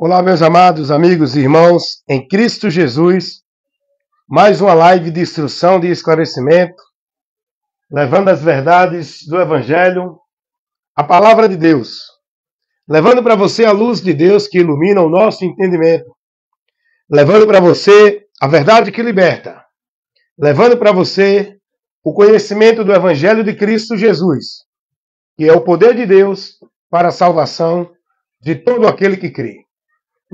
Olá, meus amados amigos e irmãos em Cristo Jesus. Mais uma live de instrução, de esclarecimento, levando as verdades do Evangelho, a palavra de Deus, levando para você a luz de Deus que ilumina o nosso entendimento, levando para você a verdade que liberta, levando para você o conhecimento do Evangelho de Cristo Jesus, que é o poder de Deus para a salvação de todo aquele que crê.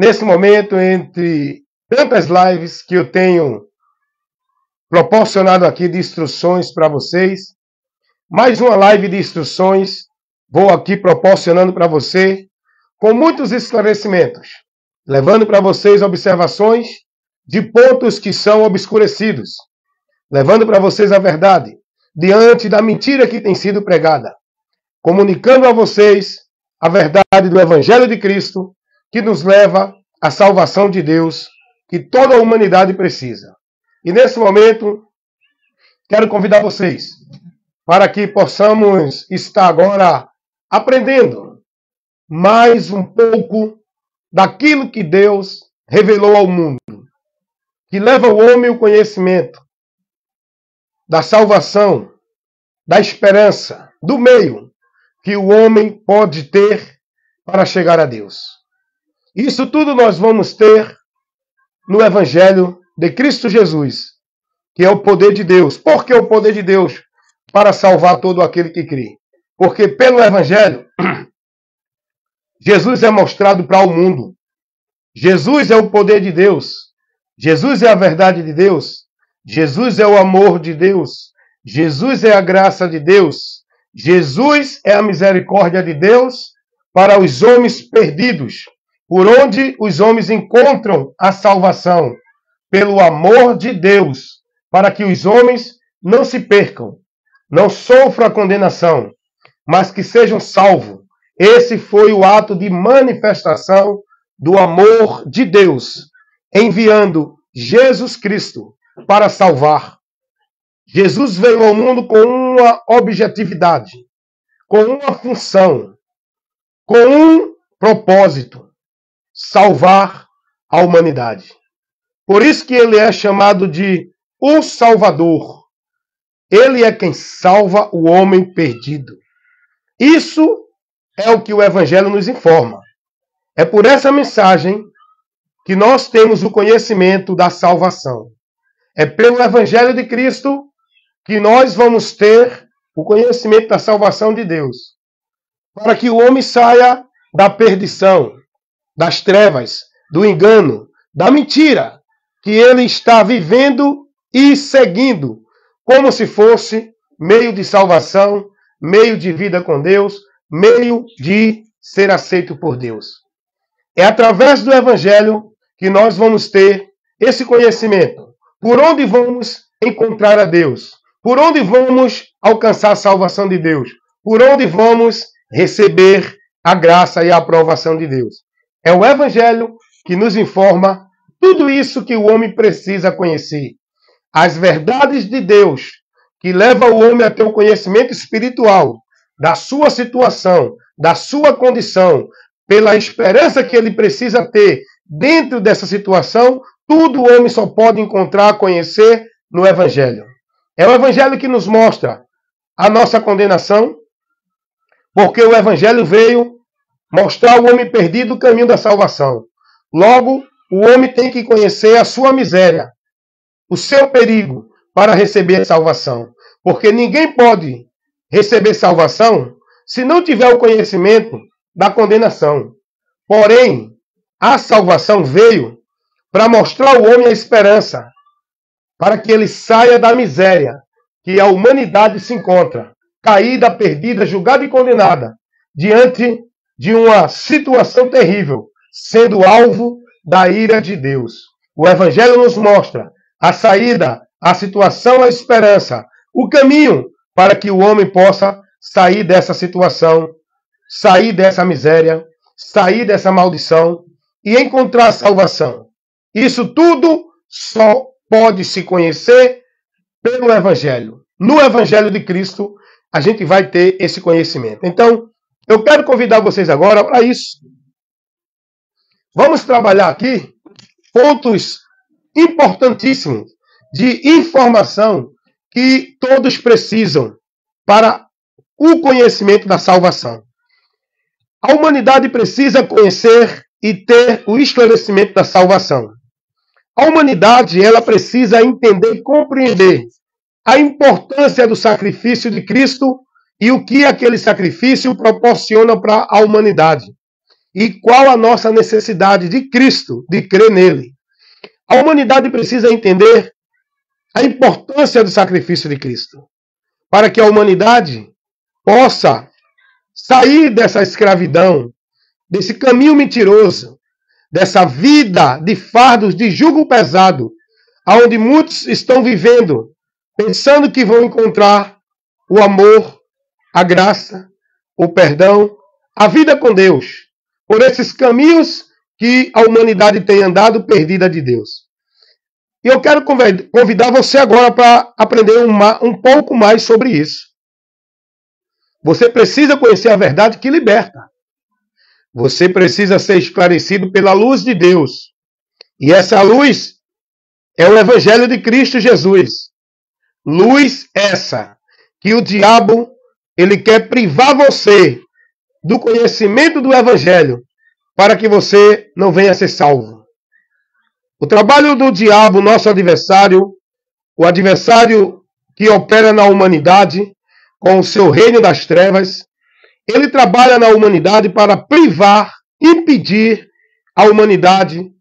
Nesse momento, entre tantas lives que eu tenho proporcionado aqui de instruções para vocês, mais uma live de instruções vou aqui proporcionando para você, com muitos esclarecimentos, levando para vocês observações de pontos que são obscurecidos, levando para vocês a verdade diante da mentira que tem sido pregada, comunicando a vocês a verdade do Evangelho de Cristo, que nos leva à salvação de Deus, que toda a humanidade precisa. E nesse momento, quero convidar vocês para que possamos estar agora aprendendo mais um pouco daquilo que Deus revelou ao mundo, que leva ao homem o conhecimento da salvação, da esperança, do meio que o homem pode ter para chegar a Deus. Isso tudo nós vamos ter no Evangelho de Cristo Jesus, que é o poder de Deus. Por que o poder de Deus? Para salvar todo aquele que crê. Porque pelo Evangelho, Jesus é mostrado para o mundo. Jesus é o poder de Deus. Jesus é a verdade de Deus. Jesus é o amor de Deus. Jesus é a graça de Deus. Jesus é a misericórdia de Deus para os homens perdidos, por onde os homens encontram a salvação, pelo amor de Deus, para que os homens não se percam, não sofram a condenação, mas que sejam salvos. Esse foi o ato de manifestação do amor de Deus, enviando Jesus Cristo para salvar. Jesus veio ao mundo com uma objetividade, com uma função, com um propósito: salvar a humanidade. Por isso que ele é chamado de o Salvador. Ele é quem salva o homem perdido. Isso é o que o Evangelho nos informa. É por essa mensagem que nós temos o conhecimento da salvação. É pelo Evangelho de Cristo que nós vamos ter o conhecimento da salvação de Deus, para que o homem saia da perdição, das trevas, do engano, da mentira que ele está vivendo e seguindo, como se fosse meio de salvação, meio de vida com Deus, meio de ser aceito por Deus. É através do Evangelho que nós vamos ter esse conhecimento. Por onde vamos encontrar a Deus? Por onde vamos alcançar a salvação de Deus? Por onde vamos receber a graça e a aprovação de Deus? É o Evangelho que nos informa tudo isso que o homem precisa conhecer. As verdades de Deus, que levam o homem a ter o conhecimento espiritual da sua situação, da sua condição, pela esperança que ele precisa ter dentro dessa situação, tudo o homem só pode encontrar, conhecer no Evangelho. É o Evangelho que nos mostra a nossa condenação, porque o Evangelho veio mostrar ao homem perdido o caminho da salvação. Logo, o homem tem que conhecer a sua miséria, o seu perigo, para receber salvação. Porque ninguém pode receber salvação se não tiver o conhecimento da condenação. Porém, a salvação veio para mostrar ao homem a esperança, para que ele saia da miséria que a humanidade se encontra, caída, perdida, julgada e condenada, diante de uma situação terrível, sendo alvo da ira de Deus. O Evangelho nos mostra a saída, a situação, a esperança, o caminho para que o homem possa sair dessa situação, sair dessa miséria, sair dessa maldição e encontrar a salvação. Isso tudo só pode se conhecer pelo Evangelho. No Evangelho de Cristo, a gente vai ter esse conhecimento. Então, eu quero convidar vocês agora para isso, vamos trabalhar aqui pontos importantíssimos de informação que todos precisam para o conhecimento da salvação. A humanidade precisa conhecer e ter o esclarecimento da salvação. A humanidade, ela precisa entender e compreender a importância do sacrifício de Cristo e o que aquele sacrifício proporciona para a humanidade. E qual a nossa necessidade de Cristo, de crer nele. A humanidade precisa entender a importância do sacrifício de Cristo, para que a humanidade possa sair dessa escravidão, desse caminho mentiroso, dessa vida de fardos, de jugo pesado, onde muitos estão vivendo, pensando que vão encontrar o amor, a graça, o perdão, a vida com Deus, por esses caminhos que a humanidade tem andado perdida de Deus. E eu quero convidar você agora para aprender um pouco mais sobre isso. Você precisa conhecer a verdade que liberta. Você precisa ser esclarecido pela luz de Deus. E essa luz é o Evangelho de Cristo Jesus. Luz essa que o diabo ele quer privar você do conhecimento do Evangelho para que você não venha a ser salvo. O trabalho do diabo, nosso adversário, o adversário que opera na humanidade com o seu reino das trevas, ele trabalha na humanidade para privar, impedir a humanidade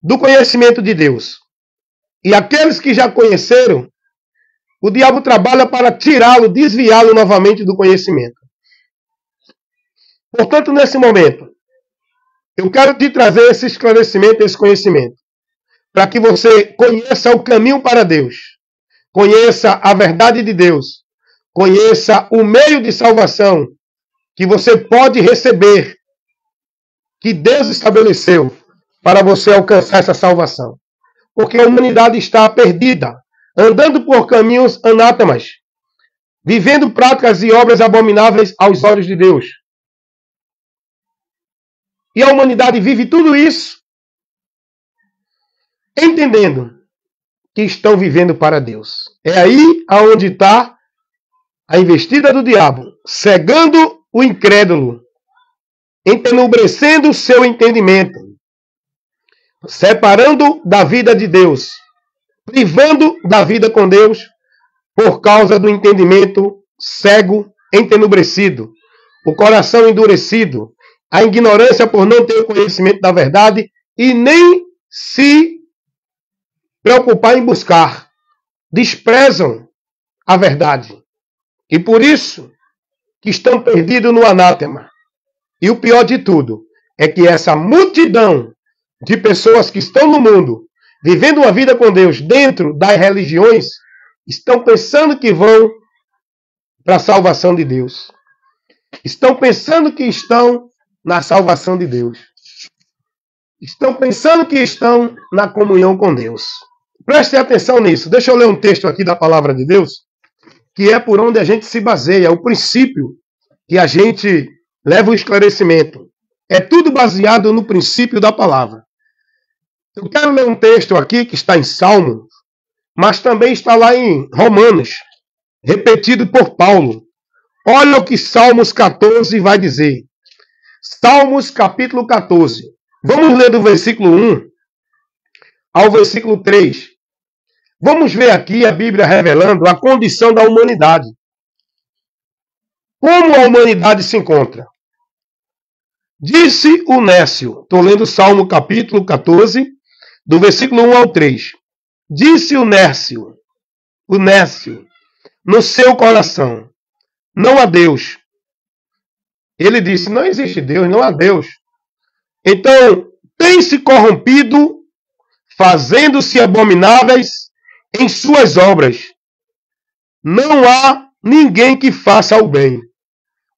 do conhecimento de Deus. E aqueles que já conheceram, o diabo trabalha para tirá-lo, desviá-lo novamente do conhecimento. Portanto, nesse momento, eu quero te trazer esse esclarecimento, esse conhecimento, para que você conheça o caminho para Deus, conheça a verdade de Deus, conheça o meio de salvação que você pode receber, que Deus estabeleceu para você alcançar essa salvação. Porque a humanidade está perdida, andando por caminhos anátemas, vivendo práticas e obras abomináveis aos olhos de Deus. E a humanidade vive tudo isso entendendo que estão vivendo para Deus. É aí aonde está a investida do diabo, cegando o incrédulo, entenebrecendo o seu entendimento, separando da vida de Deus, privando da vida com Deus por causa do entendimento cego, entenebrecido, o coração endurecido, a ignorância por não ter o conhecimento da verdade e nem se preocupar em buscar. Desprezam a verdade. E por isso que estão perdidos no anátema. E o pior de tudo é que essa multidão de pessoas que estão no mundo, vivendo uma vida com Deus dentro das religiões, estão pensando que vão para a salvação de Deus. Estão pensando que estão na salvação de Deus. Estão pensando que estão na comunhão com Deus. Prestem atenção nisso. Deixa eu ler um texto aqui da palavra de Deus, que é por onde a gente se baseia, o princípio que a gente leva o esclarecimento. É tudo baseado no princípio da palavra. Eu quero ler um texto aqui que está em Salmos, mas também está lá em Romanos, repetido por Paulo. Olha o que Salmos 14 vai dizer. Salmos capítulo 14. Vamos ler do versículo 1 ao versículo 3. Vamos ver aqui a Bíblia revelando a condição da humanidade. Como a humanidade se encontra? Disse o Nécio, estou lendo Salmo capítulo 14, do versículo 1 ao 3. Disse o Nécio, no seu coração, não há Deus. Ele disse, não existe Deus, não há Deus. Então, tem se corrompido, fazendo-se abomináveis em suas obras. Não há ninguém que faça o bem.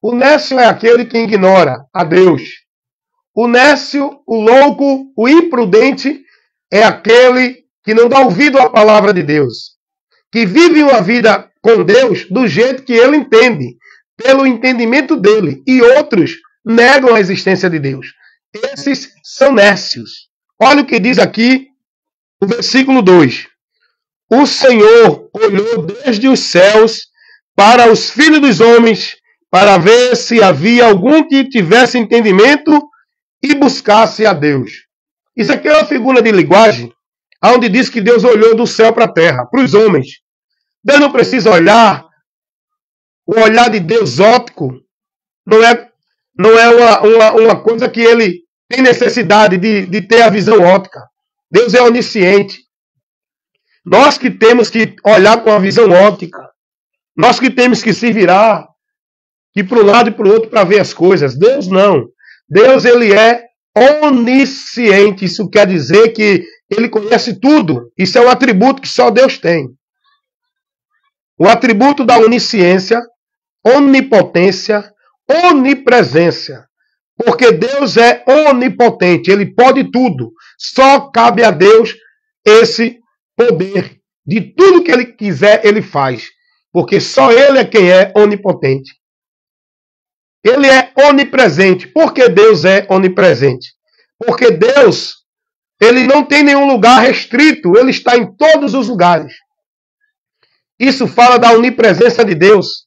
O nécio é aquele que ignora a Deus. O nécio, o louco, o imprudente é aquele que não dá ouvido à palavra de Deus. Que vive uma vida com Deus do jeito que ele entende, pelo entendimento dele. E outros negam a existência de Deus. Esses são nércios. Olha o que diz aqui o versículo 2. O Senhor olhou desde os céus para os filhos dos homens, para ver se havia algum que tivesse entendimento e buscasse a Deus. Isso aqui é uma figura de linguagem, onde diz que Deus olhou do céu para a terra, para os homens. Deus não precisa olhar, o olhar de Deus óptico não é uma coisa que ele tem necessidade de ter a visão óptica. Deus é onisciente. Nós que temos que olhar com a visão óptica. Nós que temos que se virar e para um lado e para o outro para ver as coisas. Deus não. Deus, ele é onisciente. Isso quer dizer que ele conhece tudo. Isso é um atributo que só Deus tem. O atributo da onisciência, onipotência, onipresença. Porque Deus é onipotente. Ele pode tudo. Só cabe a Deus esse poder. De tudo que ele quiser, ele faz. Porque só ele é quem é onipotente. Ele é onipresente. Por que Deus é onipresente? Porque Deus, ele não tem nenhum lugar restrito. Ele está em todos os lugares. Isso fala da onipresença de Deus.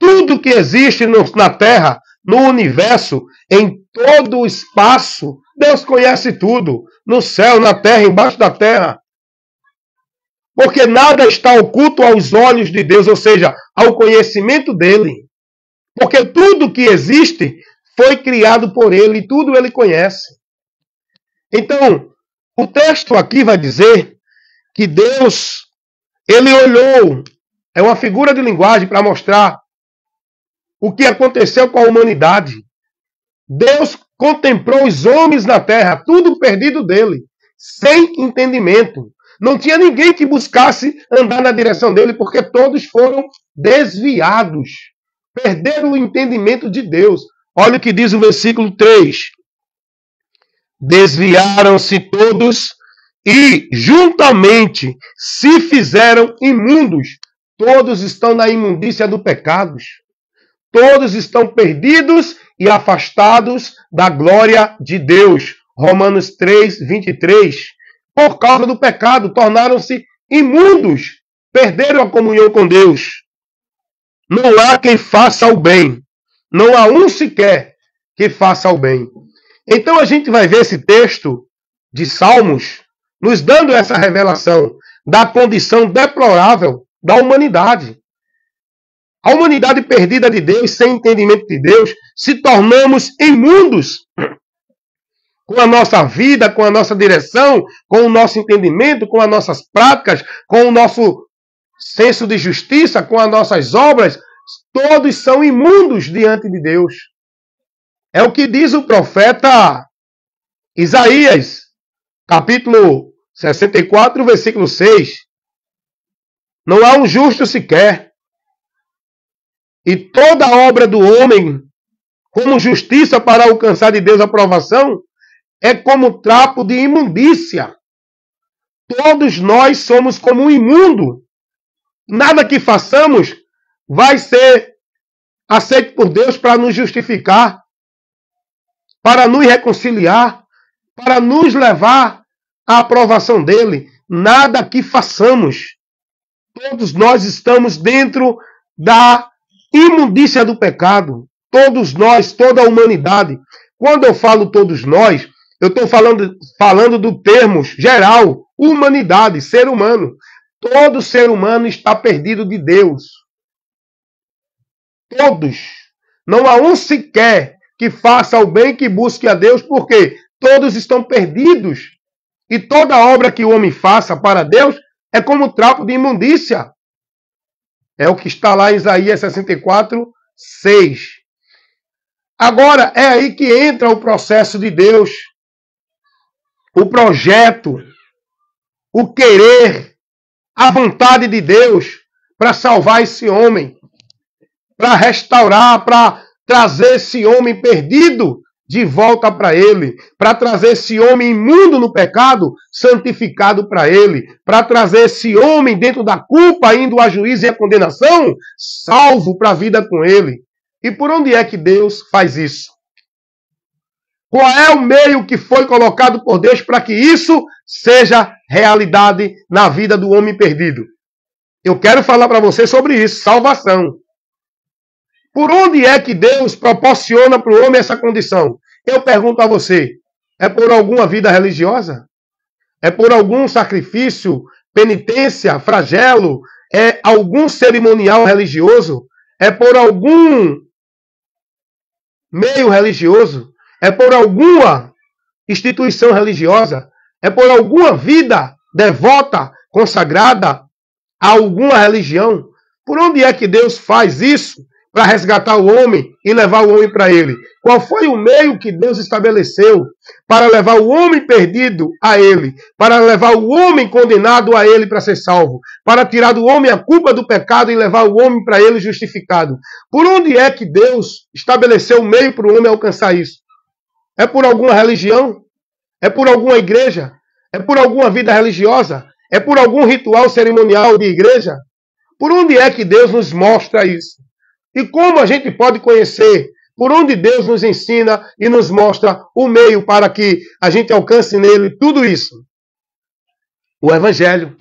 Tudo que existe na Terra, no universo, em todo o espaço, Deus conhece tudo. No céu, na terra, embaixo da terra. Porque nada está oculto aos olhos de Deus, ou seja, ao conhecimento dele. Porque tudo que existe foi criado por ele e tudo ele conhece. Então, o texto aqui vai dizer que Deus, ele olhou, é uma figura de linguagem para mostrar o que aconteceu com a humanidade. Deus contemplou os homens na terra, tudo perdido dele, sem entendimento. Não tinha ninguém que buscasse andar na direção dele, porque todos foram desviados. Perderam o entendimento de Deus. Olha o que diz o versículo 3. Desviaram-se todos e juntamente se fizeram imundos. Todos estão na imundícia do pecado. Todos estão perdidos e afastados da glória de Deus. Romanos 3, 23. Por causa do pecado, tornaram-se imundos. Perderam a comunhão com Deus. Não há quem faça o bem. Não há um sequer que faça o bem. Então a gente vai ver esse texto de Salmos nos dando essa revelação da condição deplorável da humanidade. A humanidade perdida de Deus, sem entendimento de Deus, se tornamos imundos com a nossa vida, com a nossa direção, com o nosso entendimento, com as nossas práticas, com o nosso senso de justiça, com as nossas obras. Todos são imundos diante de Deus. É o que diz o profeta Isaías, capítulo 64, versículo 6. Não há um justo sequer. E toda a obra do homem, como justiça para alcançar de Deus a aprovação, é como trapo de imundícia. Todos nós somos como um imundo. Nada que façamos vai ser aceito por Deus para nos justificar, para nos reconciliar, para nos levar à aprovação dele. Nada que façamos. Todos nós estamos dentro da imundícia do pecado. Todos nós, toda a humanidade. Quando eu falo todos nós, eu estou falando do termo geral, humanidade, ser humano. Todo ser humano está perdido de Deus. Todos. Não há um sequer que faça o bem, que busque a Deus, porque todos estão perdidos. E toda obra que o homem faça para Deus é como trapo de imundícia. É o que está lá em Isaías 64, 6. Agora, é aí que entra o processo de Deus. O projeto, o querer, a vontade de Deus para salvar esse homem, para restaurar, para trazer esse homem perdido de volta para ele, para trazer esse homem imundo no pecado, santificado para ele, para trazer esse homem dentro da culpa, indo a juízo e a condenação, salvo para a vida com ele. E por onde é que Deus faz isso? Qual é o meio que foi colocado por Deus para que isso seja realidade na vida do homem perdido? Eu quero falar para você sobre isso, salvação. Por onde é que Deus proporciona para o homem essa condição? Eu pergunto a você, é por alguma vida religiosa? É por algum sacrifício, penitência, flagelo? É algum cerimonial religioso? É por algum meio religioso? É por alguma instituição religiosa? É por alguma vida devota, consagrada a alguma religião? Por onde é que Deus faz isso para resgatar o homem e levar o homem para ele? Qual foi o meio que Deus estabeleceu para levar o homem perdido a ele? Para levar o homem condenado a ele para ser salvo? Para tirar do homem a culpa do pecado e levar o homem para ele justificado? Por onde é que Deus estabeleceu o meio para o homem alcançar isso? É por alguma religião? É por alguma igreja? É por alguma vida religiosa? É por algum ritual cerimonial de igreja? Por onde é que Deus nos mostra isso? E como a gente pode conhecer? Por onde Deus nos ensina e nos mostra o meio para que a gente alcance nele tudo isso? O Evangelho.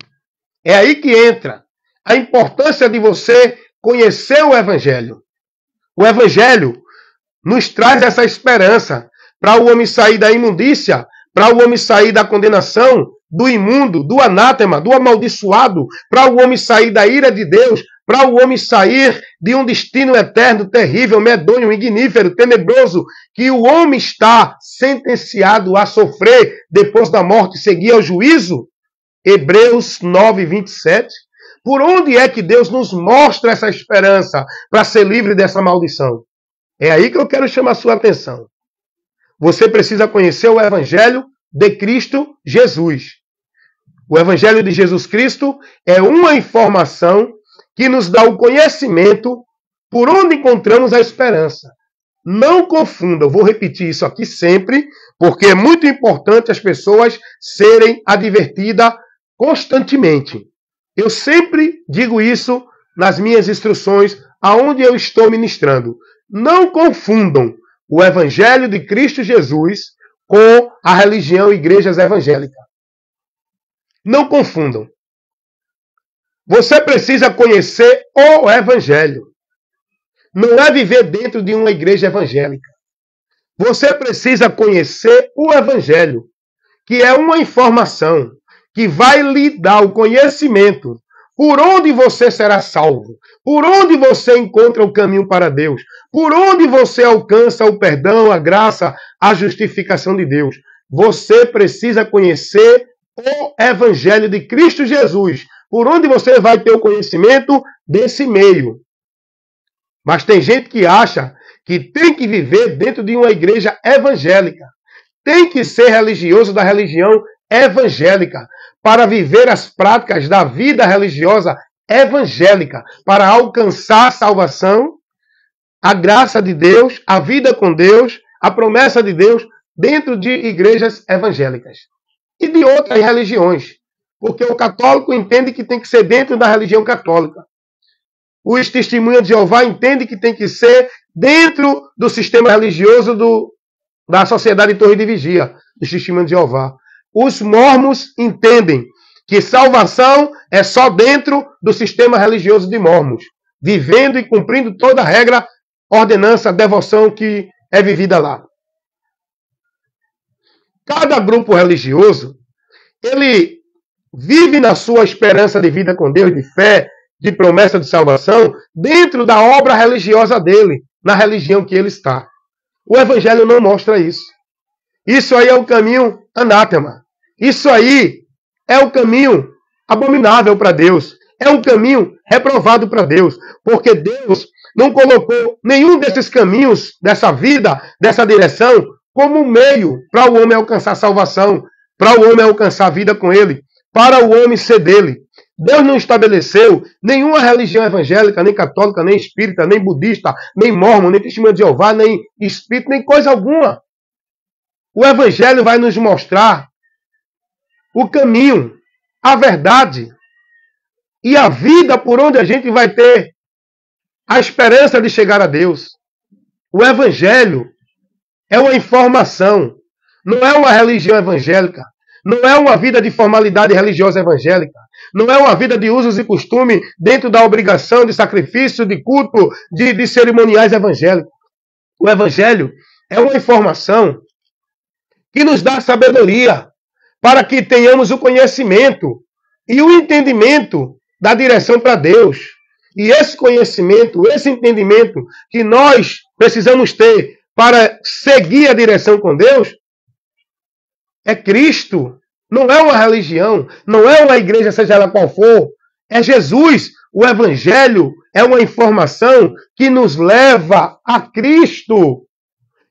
É aí que entra a importância de você conhecer o Evangelho. O Evangelho nos traz essa esperança para o homem sair da imundícia, para o homem sair da condenação, do imundo, do anátema, do amaldiçoado, para o homem sair da ira de Deus, para o homem sair de um destino eterno, terrível, medonho, ignífero, tenebroso, que o homem está sentenciado a sofrer depois da morte e seguir ao juízo. Hebreus 9, 27. Por onde é que Deus nos mostra essa esperança para ser livre dessa maldição? É aí que eu quero chamar a sua atenção. Você precisa conhecer o Evangelho de Cristo Jesus. O Evangelho de Jesus Cristo é uma informação que nos dá o conhecimento por onde encontramos a esperança. Não confunda, eu vou repetir isso aqui sempre, porque é muito importante as pessoas serem advertidas constantemente. Eu sempre digo isso nas minhas instruções, aonde eu estou ministrando. Não confundam o Evangelho de Cristo Jesus com a religião e igrejas evangélicas. Não confundam. Você precisa conhecer o Evangelho. Não é viver dentro de uma igreja evangélica. Você precisa conhecer o Evangelho, que é uma informação que vai lhe dar o conhecimento por onde você será salvo, por onde você encontra o caminho para Deus, por onde você alcança o perdão, a graça, a justificação de Deus. Você precisa conhecer o Evangelho de Cristo Jesus, por onde você vai ter o conhecimento desse meio. Mas tem gente que acha que tem que viver dentro de uma igreja evangélica. Tem que ser religioso da religião evangélica para viver as práticas da vida religiosa evangélica, para alcançar a salvação, a graça de Deus, a vida com Deus, a promessa de Deus dentro de igrejas evangélicas e de outras religiões. Porque o católico entende que tem que ser dentro da religião católica. Os testemunhas de Jeová entendem que tem que ser dentro do sistema religioso da Sociedade Torre de Vigia, dos testemunhas de Jeová. Os mormons entendem que salvação é só dentro do sistema religioso de mormons, vivendo e cumprindo toda a regra, ordenança, devoção que é vivida lá. Cada grupo religioso, ele vive na sua esperança de vida com Deus, de fé, de promessa de salvação, dentro da obra religiosa dele, na religião que ele está. O Evangelho não mostra isso. Isso aí é o caminho anátema. Isso aí é o caminho abominável para Deus. É um caminho reprovado para Deus. Porque Deus não colocou nenhum desses caminhos, dessa vida, dessa direção, como meio para o homem alcançar salvação, para o homem alcançar a vida com ele, para o homem ser dele. Deus não estabeleceu nenhuma religião evangélica, nem católica, nem espírita, nem budista, nem mórmon, nem testemunha de Jeová, nem espírito, nem coisa alguma. O Evangelho vai nos mostrar o caminho, a verdade e a vida por onde a gente vai ter a esperança de chegar a Deus. O Evangelho é uma informação. Não é uma religião evangélica. Não é uma vida de formalidade religiosa evangélica. Não é uma vida de usos e costumes dentro da obrigação de sacrifício, de culto, de cerimoniais evangélicos. O evangelho é uma informação que nos dá sabedoria para que tenhamos o conhecimento e o entendimento da direção para Deus. E esse conhecimento, esse entendimento que nós precisamos ter para seguir a direção com Deus é Cristo. Não é uma religião, não é uma igreja, seja ela qual for. É Jesus. O Evangelho é uma informação que nos leva a Cristo,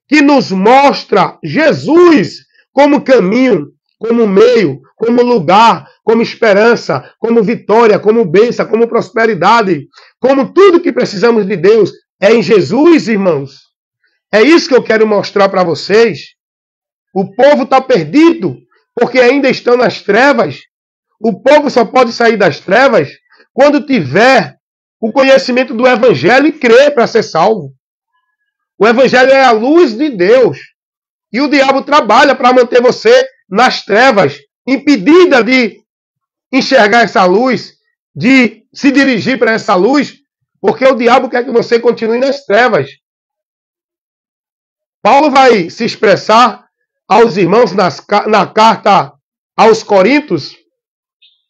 que nos mostra Jesus como caminho, como meio, como lugar, como esperança, como vitória, como bênção, como prosperidade, como tudo que precisamos de Deus é em Jesus, irmãos. É isso que eu quero mostrar para vocês. O povo está perdido porque ainda estão nas trevas. O povo só pode sair das trevas quando tiver o conhecimento do Evangelho e crer para ser salvo. O Evangelho é a luz de Deus. E o diabo trabalha para manter você nas trevas, impedida de enxergar essa luz, de se dirigir para essa luz, porque o diabo quer que você continue nas trevas. Paulo vai se expressar aos irmãos na carta aos Coríntios,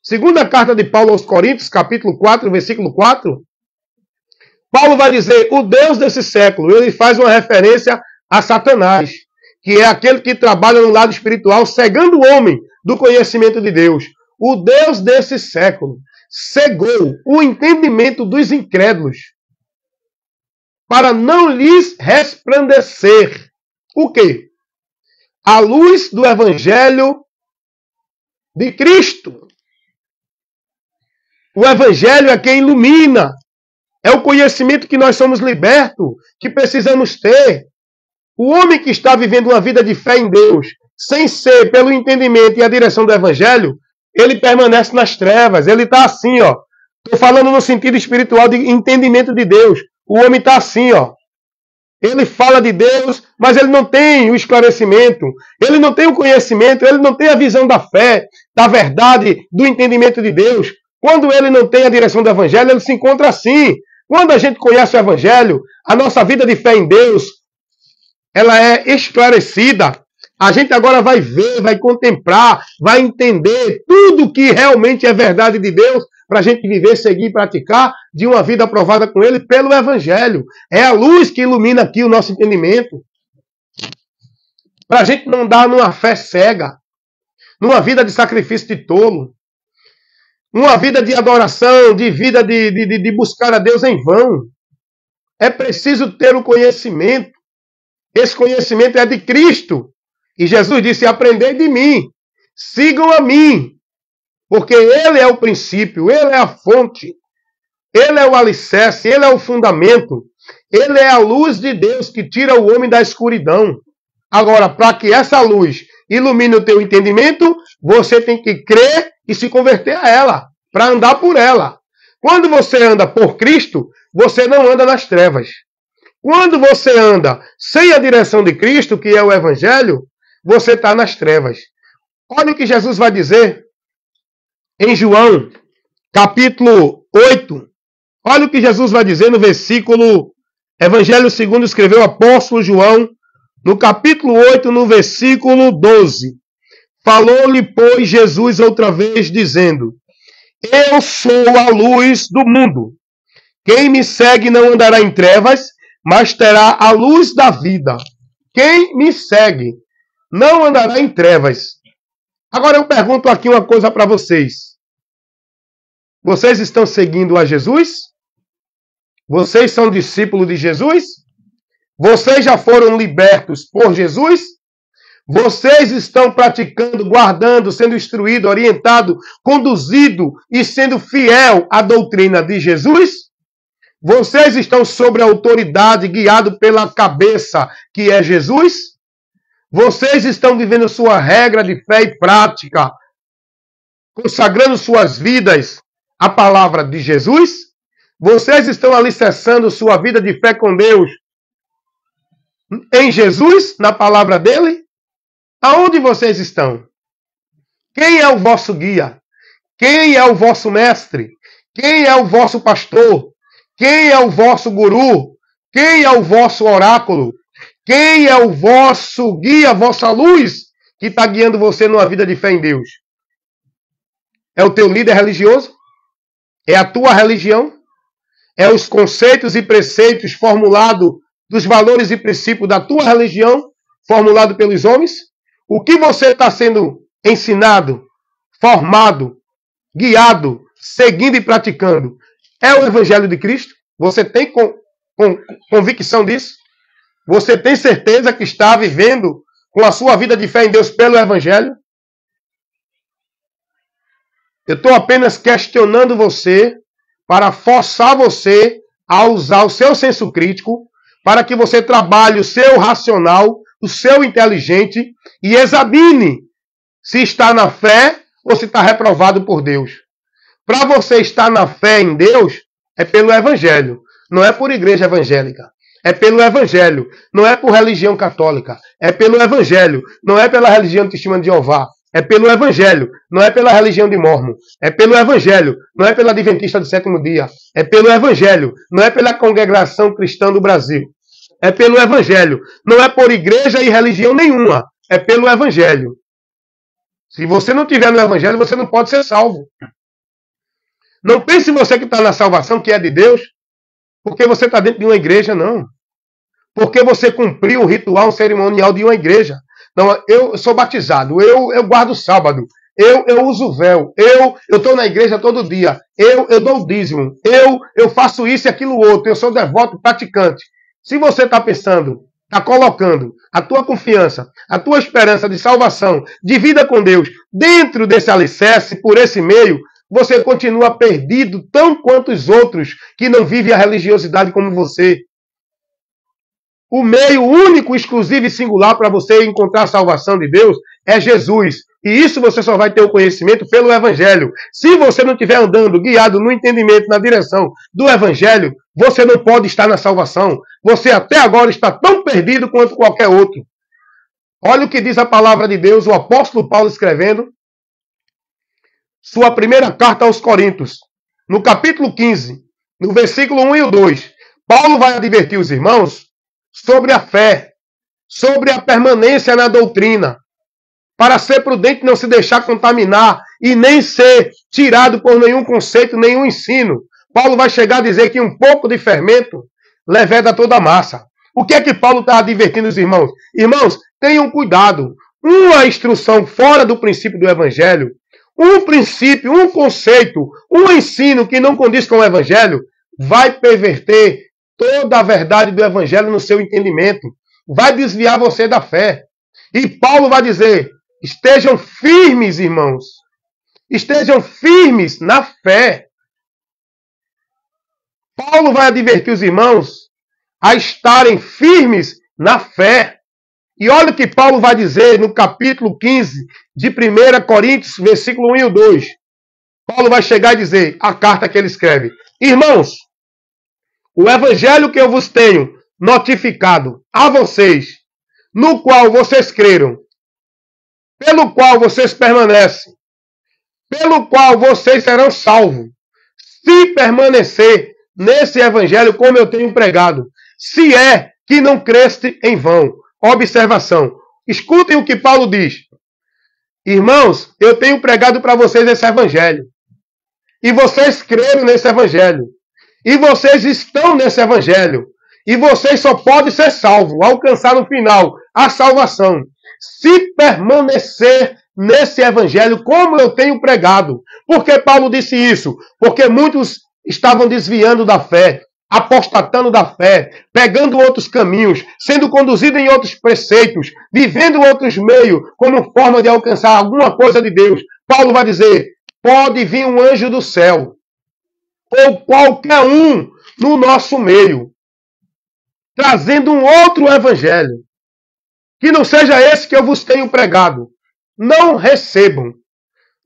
segunda carta de Paulo aos Coríntios, capítulo 4, versículo 4. Paulo vai dizer, o Deus desse século, ele faz uma referência a Satanás, que é aquele que trabalha no lado espiritual, cegando o homem do conhecimento de Deus. O Deus desse século cegou o entendimento dos incrédulos para não lhes resplandecer o quê? A luz do Evangelho de Cristo. O Evangelho é quem ilumina. É o conhecimento que nós somos libertos, que precisamos ter. O homem que está vivendo uma vida de fé em Deus, sem ser pelo entendimento e a direção do Evangelho, ele permanece nas trevas. Ele está assim, ó. Estou falando no sentido espiritual de entendimento de Deus. O homem está assim, ó. Ele fala de Deus, mas ele não tem o esclarecimento. Ele não tem o conhecimento, ele não tem a visão da fé, da verdade, do entendimento de Deus. Quando ele não tem a direção do Evangelho, ele se encontra assim. Quando a gente conhece o Evangelho, a nossa vida de fé em Deus, ela é esclarecida. A gente agora vai ver, vai contemplar, vai entender tudo que realmente é verdade de Deus para a gente viver, seguir e praticar de uma vida aprovada com Ele pelo Evangelho. É a luz que ilumina aqui o nosso entendimento. Para a gente não andar numa fé cega, numa vida de sacrifício de tolo, numa vida de adoração, de vida de buscar a Deus em vão. É preciso ter o conhecimento. Esse conhecimento é de Cristo. E Jesus disse, aprendei de mim, sigam a mim, porque Ele é o princípio, Ele é a fonte, Ele é o alicerce, Ele é o fundamento, Ele é a luz de Deus que tira o homem da escuridão. Agora, para que essa luz ilumine o teu entendimento, você tem que crer e se converter a ela, para andar por ela. Quando você anda por Cristo, você não anda nas trevas. Quando você anda sem a direção de Cristo, que é o Evangelho, você está nas trevas. Olha o que Jesus vai dizer em João, capítulo 8. Olha o que Jesus vai dizer no versículo, Evangelho segundo escreveu o apóstolo João, no capítulo 8, no versículo 12. Falou-lhe, pois, Jesus outra vez, dizendo, eu sou a luz do mundo. Quem me segue não andará em trevas, mas terá a luz da vida. Quem me segue não andará em trevas. Agora eu pergunto aqui uma coisa para vocês. Vocês estão seguindo a Jesus? Vocês são discípulos de Jesus? Vocês já foram libertos por Jesus? Vocês estão praticando, guardando, sendo instruído, orientado, conduzido e sendo fiel à doutrina de Jesus? Vocês estão sob a autoridade, guiado pela cabeça que é Jesus? Vocês estão vivendo sua regra de fé e prática, consagrando suas vidas à palavra de Jesus? Vocês estão alicerçando sua vida de fé com Deus Em Jesus, na palavra dele? Aonde vocês estão? Quem é o vosso guia? Quem é o vosso mestre? Quem é o vosso pastor? Quem é o vosso guru? Quem é o vosso oráculo? Quem é o vosso guia, a vossa luz, que está guiando você numa vida de fé em Deus? É o teu líder religioso? É a tua religião? É os conceitos e preceitos formulados dos valores e princípios da tua religião, formulado pelos homens? O que você está sendo ensinado, formado, guiado, seguindo e praticando, é o Evangelho de Cristo? Você tem convicção disso? Você tem certeza que está vivendo com a sua vida de fé em Deus pelo Evangelho? Eu estou apenas questionando você para forçar você a usar o seu senso crítico para que você trabalhe o seu racional, o seu inteligente e examine se está na fé ou se está reprovado por Deus. Para você estar na fé em Deus, é pelo Evangelho, não é por igreja evangélica. É pelo Evangelho, não é por religião católica. É pelo Evangelho, não é pela religião de Testemunha de Jeová. É pelo Evangelho, não é pela religião de Mórmon. É pelo Evangelho, não é pela Adventista do Sétimo Dia. É pelo Evangelho, não é pela Congregação Cristã do Brasil. É pelo Evangelho, não é por igreja e religião nenhuma. É pelo Evangelho. Se você não estiver no Evangelho, você não pode ser salvo. Não pense você que está na salvação, que é de Deus, porque você está dentro de uma igreja, não. Porque você cumpriu um ritual, um cerimonial de uma igreja. Não, eu sou batizado, eu guardo o sábado, eu uso véu, eu estou na igreja todo dia, eu dou o dízimo, eu faço isso e aquilo outro, eu sou devoto, praticante. Se você está pensando, está colocando a tua confiança, a tua esperança de salvação, de vida com Deus, dentro desse alicerce, por esse meio, você continua perdido tão quanto os outros que não vivem a religiosidade como você. O meio único, exclusivo e singular para você encontrar a salvação de Deus é Jesus. E isso você só vai ter o conhecimento pelo Evangelho. Se você não estiver andando, guiado no entendimento, na direção do Evangelho, você não pode estar na salvação. Você até agora está tão perdido quanto qualquer outro. Olha o que diz a palavra de Deus, o apóstolo Paulo escrevendo sua primeira carta aos Coríntios, no capítulo 15, no versículo 1 e o 2. Paulo vai advertir os irmãos sobre a fé, sobre a permanência na doutrina, para ser prudente, não se deixar contaminar e nem ser tirado por nenhum conceito, nenhum ensino. Paulo vai chegar a dizer que um pouco de fermento leveda toda a massa. O que é que Paulo está advertindo os irmãos? Irmãos, tenham cuidado. Uma instrução fora do princípio do Evangelho, um princípio, um conceito, um ensino que não condiz com o Evangelho, vai perverter toda a verdade do Evangelho no seu entendimento. Vai desviar você da fé. E Paulo vai dizer, estejam firmes, irmãos. Estejam firmes na fé. Paulo vai advertir os irmãos a estarem firmes na fé. E olha o que Paulo vai dizer no capítulo 15 de 1 Coríntios, versículo 1 e 2. Paulo vai chegar e dizer, a carta que ele escreve, irmãos, o evangelho que eu vos tenho notificado a vocês, no qual vocês creram, pelo qual vocês permanecem, pelo qual vocês serão salvos, se permanecer nesse evangelho como eu tenho pregado, se é que não creste em vão. Observação. Escutem o que Paulo diz. Irmãos, eu tenho pregado para vocês esse evangelho. E vocês creram nesse evangelho. E vocês estão nesse evangelho. E vocês só podem ser salvos, alcançar no final a salvação, se permanecer nesse evangelho como eu tenho pregado. Por que Paulo disse isso? Porque muitos estavam desviando da fé, apostatando da fé, pegando outros caminhos, sendo conduzido em outros preceitos, vivendo outros meios, como forma de alcançar alguma coisa de Deus. Paulo vai dizer, pode vir um anjo do céu, ou qualquer um no nosso meio, trazendo um outro evangelho, que não seja esse que eu vos tenho pregado. Não recebam,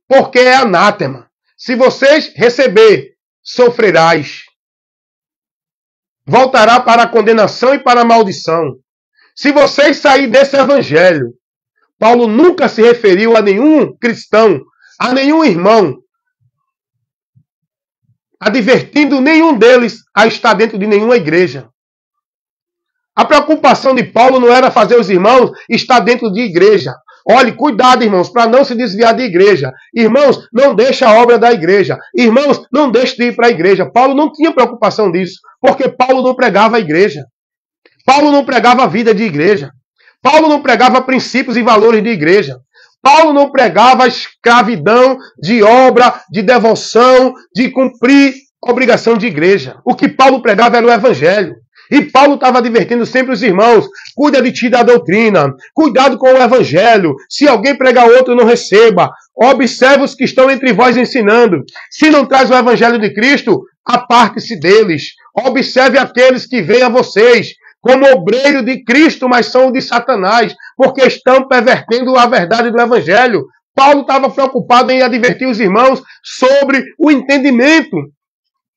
porque é anátema. Se vocês receber, sofrerás. Voltará para a condenação e para a maldição. Se vocês saírem desse evangelho, Paulo nunca se referiu a nenhum cristão, a nenhum irmão, advertindo nenhum deles a estar dentro de nenhuma igreja. A preocupação de Paulo não era fazer os irmãos estar dentro de igreja. Olhe, cuidado, irmãos, para não se desviar de igreja. Irmãos, não deixe a obra da igreja. Irmãos, não deixe de ir para a igreja. Paulo não tinha preocupação disso, porque Paulo não pregava a igreja. Paulo não pregava a vida de igreja. Paulo não pregava princípios e valores de igreja. Paulo não pregava a escravidão de obra, de devoção, de cumprir obrigação de igreja. O que Paulo pregava era o evangelho. E Paulo estava advertindo sempre os irmãos, cuida de ti da doutrina, cuidado com o evangelho, se alguém pregar outro, não receba, observe os que estão entre vós ensinando, se não traz o evangelho de Cristo, aparte-se deles, observe aqueles que vêm a vocês, como obreiro de Cristo, mas são de Satanás, porque estão pervertendo a verdade do evangelho. Paulo estava preocupado em advertir os irmãos sobre o entendimento,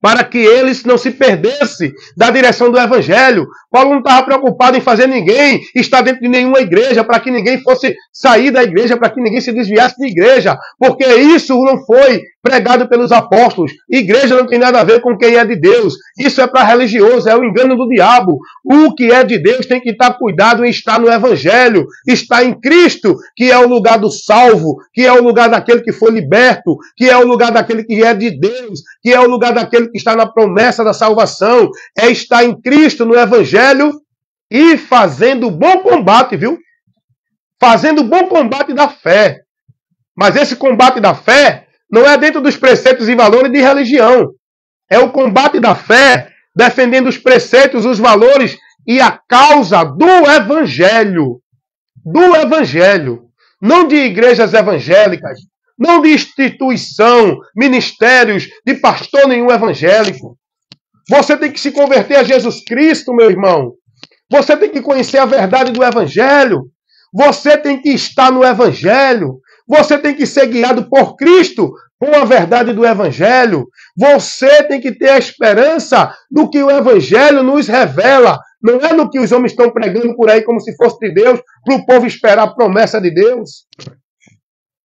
para que eles não se perdessem da direção do evangelho. Paulo não estava preocupado em fazer ninguém estar dentro de nenhuma igreja, para que ninguém fosse sair da igreja, para que ninguém se desviasse de igreja, porque isso não foi pregado pelos apóstolos. Igreja não tem nada a ver com quem é de Deus. Isso é para religioso, é o engano do diabo. O que é de Deus tem que estar cuidado em estar no evangelho, estar em Cristo, que é o lugar do salvo, que é o lugar daquele que foi liberto, que é o lugar daquele que é de Deus, que é o lugar daquele que está na promessa da salvação. É estar em Cristo, no evangelho, e fazendo bom combate, viu? Fazendo bom combate da fé. Mas esse combate da fé não é dentro dos preceitos e valores de religião. É o combate da fé, defendendo os preceitos, os valores e a causa do evangelho. Do evangelho. Não de igrejas evangélicas, não de instituição, ministérios, de pastor nenhum evangélico. Você tem que se converter a Jesus Cristo, meu irmão. Você tem que conhecer a verdade do evangelho. Você tem que estar no evangelho. Você tem que ser guiado por Cristo com a verdade do evangelho. Você tem que ter a esperança do que o evangelho nos revela. Não é no que os homens estão pregando por aí como se fosse de Deus, para o povo esperar a promessa de Deus.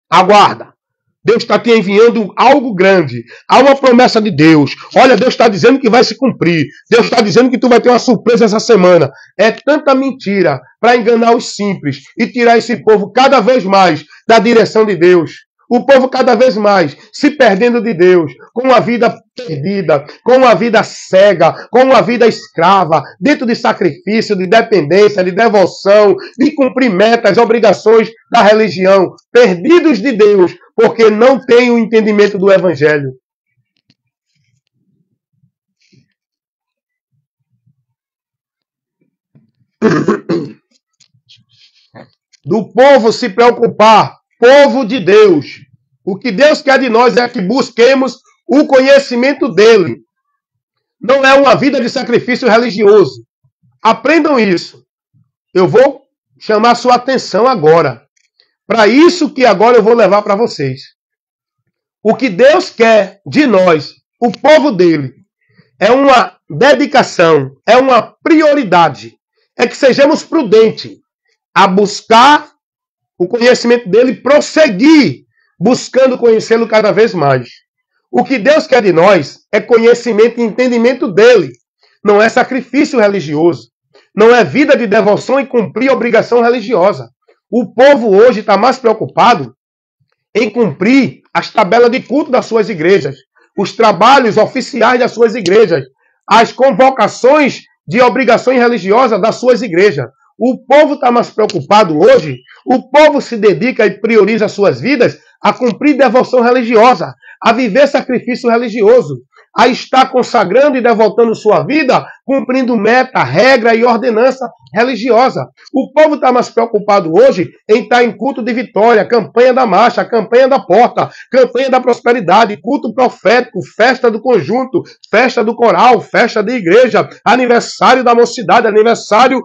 Aguarda. Deus está te enviando algo grande. Há uma promessa de Deus. Olha, Deus está dizendo que vai se cumprir. Deus está dizendo que tu vai ter uma surpresa essa semana. É tanta mentira para enganar os simples e tirar esse povo cada vez mais da direção de Deus. O povo cada vez mais se perdendo de Deus, com uma vida perdida, com uma vida cega, com uma vida escrava, dentro de sacrifício, de dependência, de devoção, de cumprir metas, obrigações da religião, perdidos de Deus, porque não têm o entendimento do evangelho. Do povo se preocupar, povo de Deus. O que Deus quer de nós é que busquemos o conhecimento dele. Não é uma vida de sacrifício religioso. Aprendam isso. Eu vou chamar sua atenção agora. Para isso que agora eu vou levar para vocês. O que Deus quer de nós, o povo dele, é uma dedicação, é uma prioridade. É que sejamos prudentes a buscar o conhecimento dele, prosseguir buscando conhecê-lo cada vez mais. O que Deus quer de nós é conhecimento e entendimento dele. Não é sacrifício religioso. Não é vida de devoção e cumprir obrigação religiosa. O povo hoje está mais preocupado em cumprir as tabelas de culto das suas igrejas, os trabalhos oficiais das suas igrejas, as convocações de obrigações religiosas das suas igrejas. O povo está mais preocupado hoje, o povo se dedica e prioriza suas vidas a cumprir devoção religiosa, a viver sacrifício religioso, a estar consagrando e devotando sua vida, cumprindo meta, regra e ordenança religiosa. O povo está mais preocupado hoje em estar em culto de vitória, campanha da marcha, campanha da porta, campanha da prosperidade, culto profético, festa do conjunto, festa do coral, festa de igreja, aniversário da mocidade, aniversário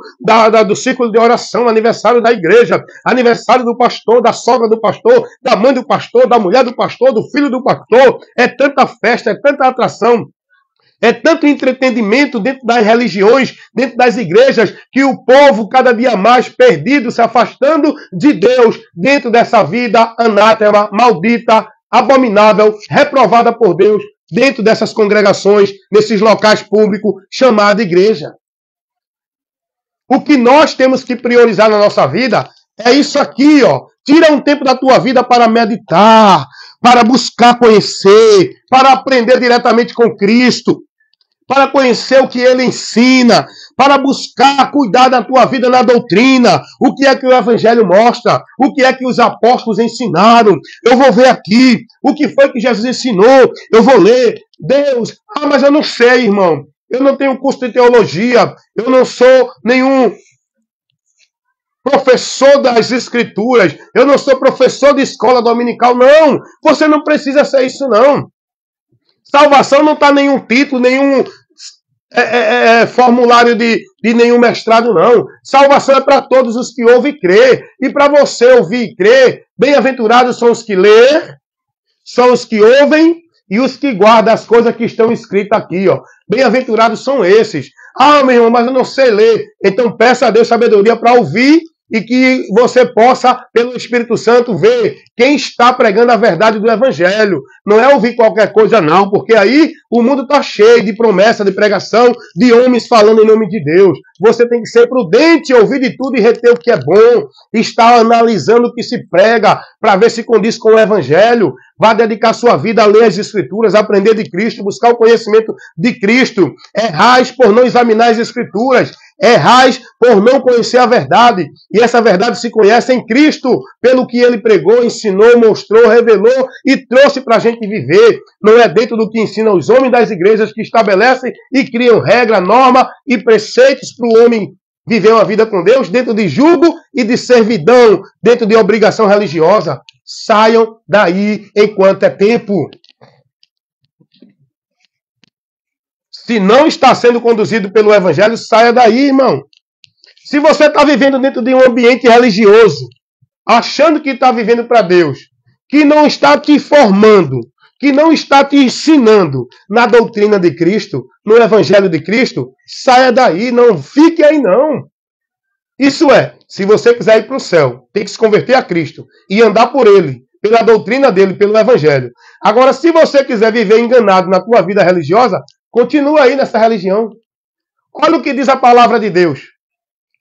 do círculo de oração, aniversário da igreja, aniversário do pastor, da sogra do pastor, da mãe do pastor, da mulher do pastor, do filho do pastor. É tanta festa, é tanta atração. É tanto entretenimento dentro das religiões, dentro das igrejas, que o povo cada dia mais perdido, se afastando de Deus, dentro dessa vida anátema, maldita, abominável, reprovada por Deus, dentro dessas congregações, nesses locais públicos, chamada igreja. O que nós temos que priorizar na nossa vida é isso aqui, ó. Tira um tempo da tua vida para meditar, para buscar conhecer, para aprender diretamente com Cristo, para conhecer o que Ele ensina, para buscar cuidar da tua vida na doutrina, o que é que o Evangelho mostra, o que é que os apóstolos ensinaram. Eu vou ver aqui, o que foi que Jesus ensinou, eu vou ler. Deus, mas eu não sei, irmão. Eu não tenho curso de teologia, eu não sou nenhum professor das escrituras, eu não sou professor de escola dominical, não. Você não precisa ser isso, não. Salvação não está em nenhum título, nenhum formulário de nenhum mestrado, não. Salvação é para todos os que ouvem e crê. E para você ouvir e crer, bem-aventurados são os que lêem, são os que ouvem e os que guardam as coisas que estão escritas aqui, ó. Bem-aventurados são esses. Ah, meu irmão, mas eu não sei ler. Então peça a Deus sabedoria para ouvir e que você possa, pelo Espírito Santo, ver quem está pregando a verdade do Evangelho. Não é ouvir qualquer coisa, não, porque aí o mundo está cheio de promessa, de pregação, de homens falando em nome de Deus. Você tem que ser prudente, ouvir de tudo e reter o que é bom. Estar analisando o que se prega para ver se condiz com o Evangelho. Vá dedicar sua vida a ler as Escrituras, a aprender de Cristo, buscar o conhecimento de Cristo. Errais por não examinar as Escrituras. Errais por não conhecer a verdade. E essa verdade se conhece em Cristo, pelo que Ele pregou, ensinou, mostrou, revelou e trouxe para a gente viver. Não é dentro do que ensinam os homens das igrejas que estabelecem e criam regra, norma e preceitos para o homem viver uma vida com Deus, dentro de jugo e de servidão, dentro de obrigação religiosa. Saiam daí enquanto é tempo. Se não está sendo conduzido pelo Evangelho, saia daí, irmão. Se você está vivendo dentro de um ambiente religioso, achando que está vivendo para Deus, que não está te formando, que não está te ensinando na doutrina de Cristo, no Evangelho de Cristo, saia daí, não fique aí não. Isso é, se você quiser ir para o céu, tem que se converter a Cristo e andar por Ele, pela doutrina dele, pelo Evangelho. Agora, se você quiser viver enganado na tua vida religiosa, continua aí nessa religião. Olha o que diz a palavra de Deus.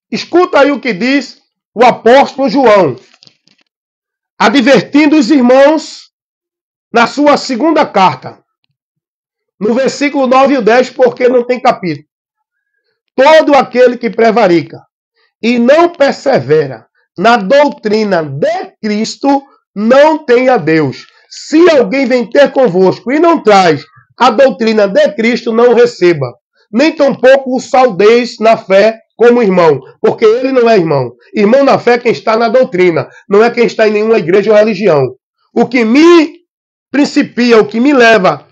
Escuta aí o que diz o apóstolo João, advertindo os irmãos na sua segunda carta, no versículo 9 e 10, porque não tem capítulo. Todo aquele que prevarica e não persevera na doutrina de Cristo não tem a Deus. Se alguém vem ter convosco e não traz a doutrina de Cristo, não o receba. Nem tampouco o saudeis na fé como irmão, porque ele não é irmão. Irmão na fé é quem está na doutrina, não é quem está em nenhuma igreja ou religião. O que me principia, o que me leva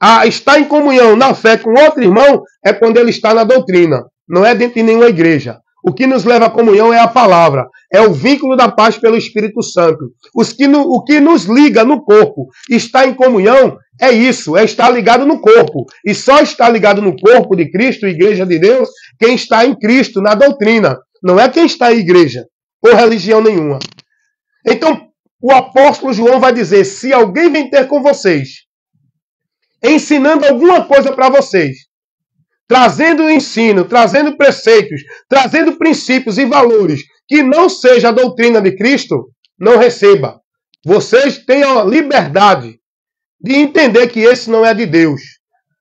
a estar em comunhão na fé com outro irmão é quando ele está na doutrina, não é dentro de nenhuma igreja. O que nos leva à comunhão é a palavra, é o vínculo da paz pelo Espírito Santo. O que nos liga no corpo, está em comunhão, é isso, é estar ligado no corpo. E só está ligado no corpo de Cristo, igreja de Deus, quem está em Cristo, na doutrina. Não é quem está em igreja ou religião nenhuma. Então, o apóstolo João vai dizer, se alguém vem ter com vocês, ensinando alguma coisa para vocês, trazendo ensino, trazendo preceitos, trazendo princípios e valores que não seja a doutrina de Cristo, não receba. Vocês têm a liberdade de entender que esse não é de Deus.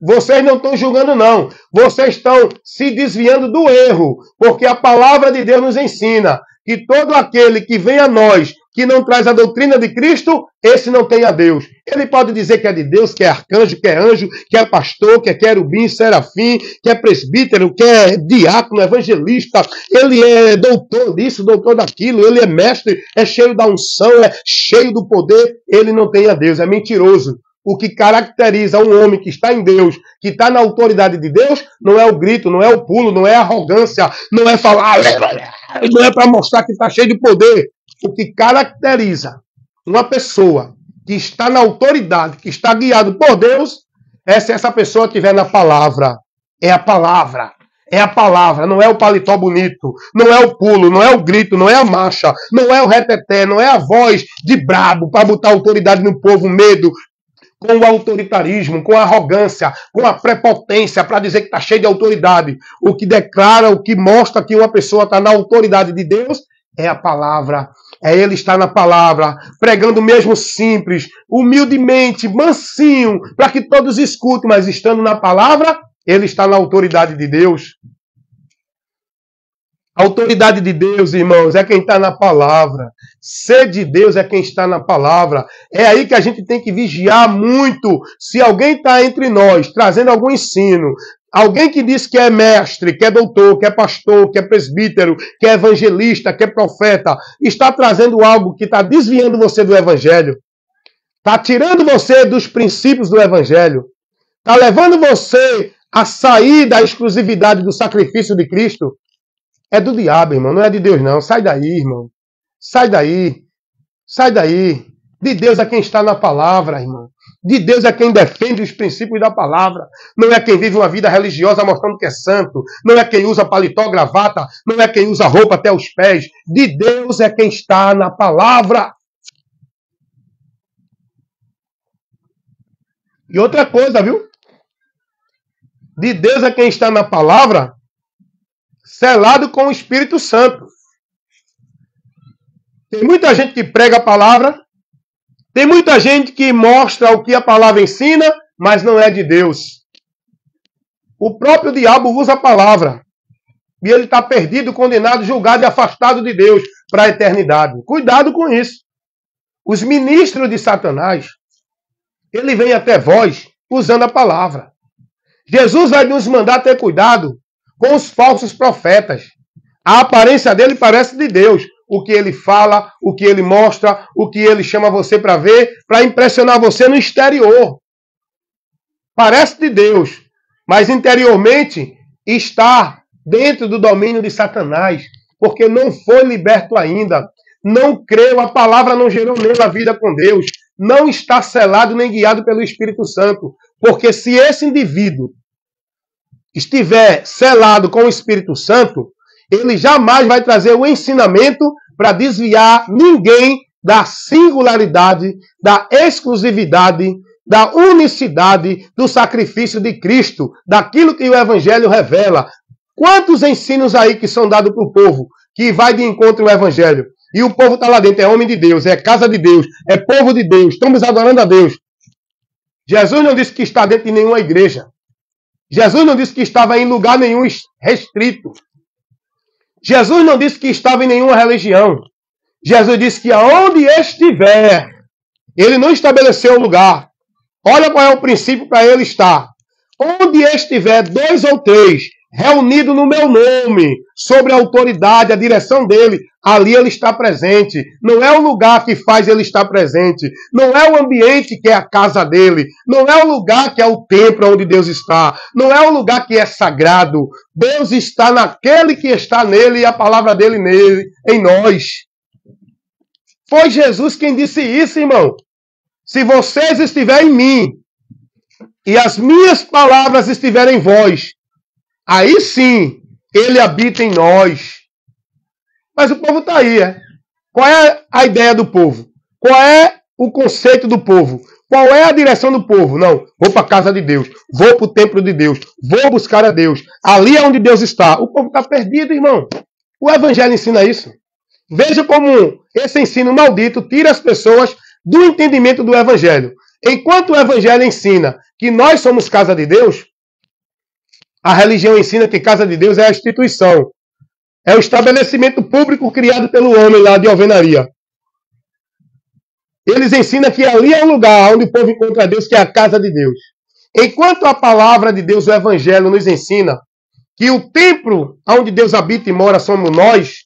Vocês não estão julgando, não. Vocês estão se desviando do erro, porque a palavra de Deus nos ensina que todo aquele que vem a nós, que não traz a doutrina de Cristo, esse não tem a Deus. Ele pode dizer que é de Deus, que é arcanjo, que é anjo, que é pastor, que é querubim, serafim, que é presbítero, que é diácono, evangelista, ele é doutor disso, doutor daquilo, ele é mestre, é cheio da unção, é cheio do poder, ele não tem a Deus, é mentiroso. O que caracteriza um homem que está em Deus, que está na autoridade de Deus, não é o grito, não é o pulo, não é a arrogância, não é falar, não é para mostrar que está cheio de poder. O que caracteriza uma pessoa que está na autoridade, que está guiado por Deus, Se essa pessoa estiver na palavra. É a palavra. É a palavra, não é o paletó bonito, não é o pulo, não é o grito, não é a marcha, não é o reteté, não é a voz de brabo para botar autoridade no povo, medo, com o autoritarismo, com a arrogância, com a prepotência para dizer que está cheio de autoridade. O que declara, o que mostra que uma pessoa está na autoridade de Deus é a palavra. É ele estar na palavra, pregando mesmo simples, humildemente, mansinho, para que todos escutem, mas estando na palavra, ele está na autoridade de Deus. A autoridade de Deus, irmãos, é quem está na palavra. Ser de Deus é quem está na palavra. É aí que a gente tem que vigiar muito. Se alguém está entre nós, trazendo algum ensino, alguém que diz que é mestre, que é doutor, que é pastor, que é presbítero, que é evangelista, que é profeta, está trazendo algo que está desviando você do evangelho, está tirando você dos princípios do evangelho, está levando você a sair da exclusividade do sacrifício de Cristo, é do diabo, irmão, não é de Deus, não. Sai daí, irmão. Sai daí. Sai daí. De Deus é quem está na palavra, irmão. De Deus é quem defende os princípios da palavra. Não é quem vive uma vida religiosa mostrando que é santo. Não é quem usa paletó, gravata. Não é quem usa roupa até os pés. De Deus é quem está na palavra. E outra coisa, viu? De Deus é quem está na palavra, selado com o Espírito Santo. Tem muita gente que prega a palavra, tem muita gente que mostra o que a palavra ensina, mas não é de Deus. O próprio diabo usa a palavra. E ele está perdido, condenado, julgado e afastado de Deus para a eternidade. Cuidado com isso. Os ministros de Satanás, ele vem até vós usando a palavra. Jesus vai nos mandar ter cuidado com os falsos profetas. A aparência dele parece de Deus. O que ele fala, o que ele mostra, o que ele chama você para ver, para impressionar você no exterior. Parece de Deus, mas interiormente está dentro do domínio de Satanás, porque não foi liberto ainda. Não creu, a palavra não gerou nele a vida com Deus. Não está selado nem guiado pelo Espírito Santo. Porque se esse indivíduo estiver selado com o Espírito Santo, ele jamais vai trazer o ensinamento para desviar ninguém da singularidade, da exclusividade, da unicidade do sacrifício de Cristo, daquilo que o Evangelho revela. Quantos ensinos aí que são dados para o povo, que vai de encontro ao Evangelho, e o povo está lá dentro, é homem de Deus, é casa de Deus, é povo de Deus, estamos adorando a Deus. Jesus não disse que está dentro de nenhuma igreja. Jesus não disse que estava em lugar nenhum restrito. Jesus não disse que estava em nenhuma religião. Jesus disse que aonde estiver, ele não estabeleceu o lugar. Olha qual é o princípio para ele estar. Onde estiver 2 ou 3 reunidos no meu nome, sobre a autoridade, a direção dele, ali ele está presente. Não é o lugar que faz ele estar presente. Não é o ambiente que é a casa dele. Não é o lugar que é o templo onde Deus está. Não é o lugar que é sagrado. Deus está naquele que está nele e a palavra dele nele, em nós. Foi Jesus quem disse isso, irmão. Se vocês estiverem em mim e as minhas palavras estiverem em vós, aí sim, ele habita em nós. Mas o povo está aí, é? Qual é a ideia do povo? Qual é o conceito do povo? Qual é a direção do povo? Não, vou para a casa de Deus, vou para o templo de Deus, vou buscar a Deus. Ali é onde Deus está. O povo está perdido, irmão. O Evangelho ensina isso. Veja como esse ensino maldito tira as pessoas do entendimento do Evangelho. Enquanto o Evangelho ensina que nós somos casa de Deus, a religião ensina que casa de Deus é a instituição. É o estabelecimento público criado pelo homem lá de alvenaria. Eles ensinam que ali é o lugar onde o povo encontra Deus, que é a casa de Deus. Enquanto a palavra de Deus, o Evangelho, nos ensina que o templo onde Deus habita e mora somos nós,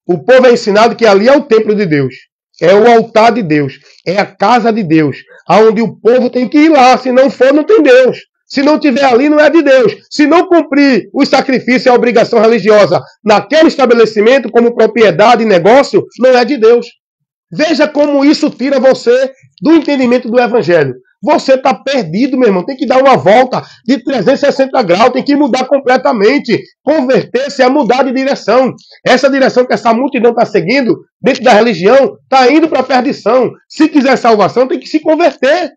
o povo é ensinado que ali é o templo de Deus. É o altar de Deus. É a casa de Deus. Onde o povo tem que ir lá. Se não for, não tem Deus. Se não tiver ali, não é de Deus. Se não cumprir o sacrifício e a obrigação religiosa naquele estabelecimento como propriedade e negócio, não é de Deus. Veja como isso tira você do entendimento do Evangelho. você está perdido, meu irmão. Tem que dar uma volta de 360 graus, tem que mudar completamente. Converter-se é mudar de direção. Essa direção que essa multidão está seguindo, dentro da religião, está indo para a perdição. Se quiser salvação, tem que se converter.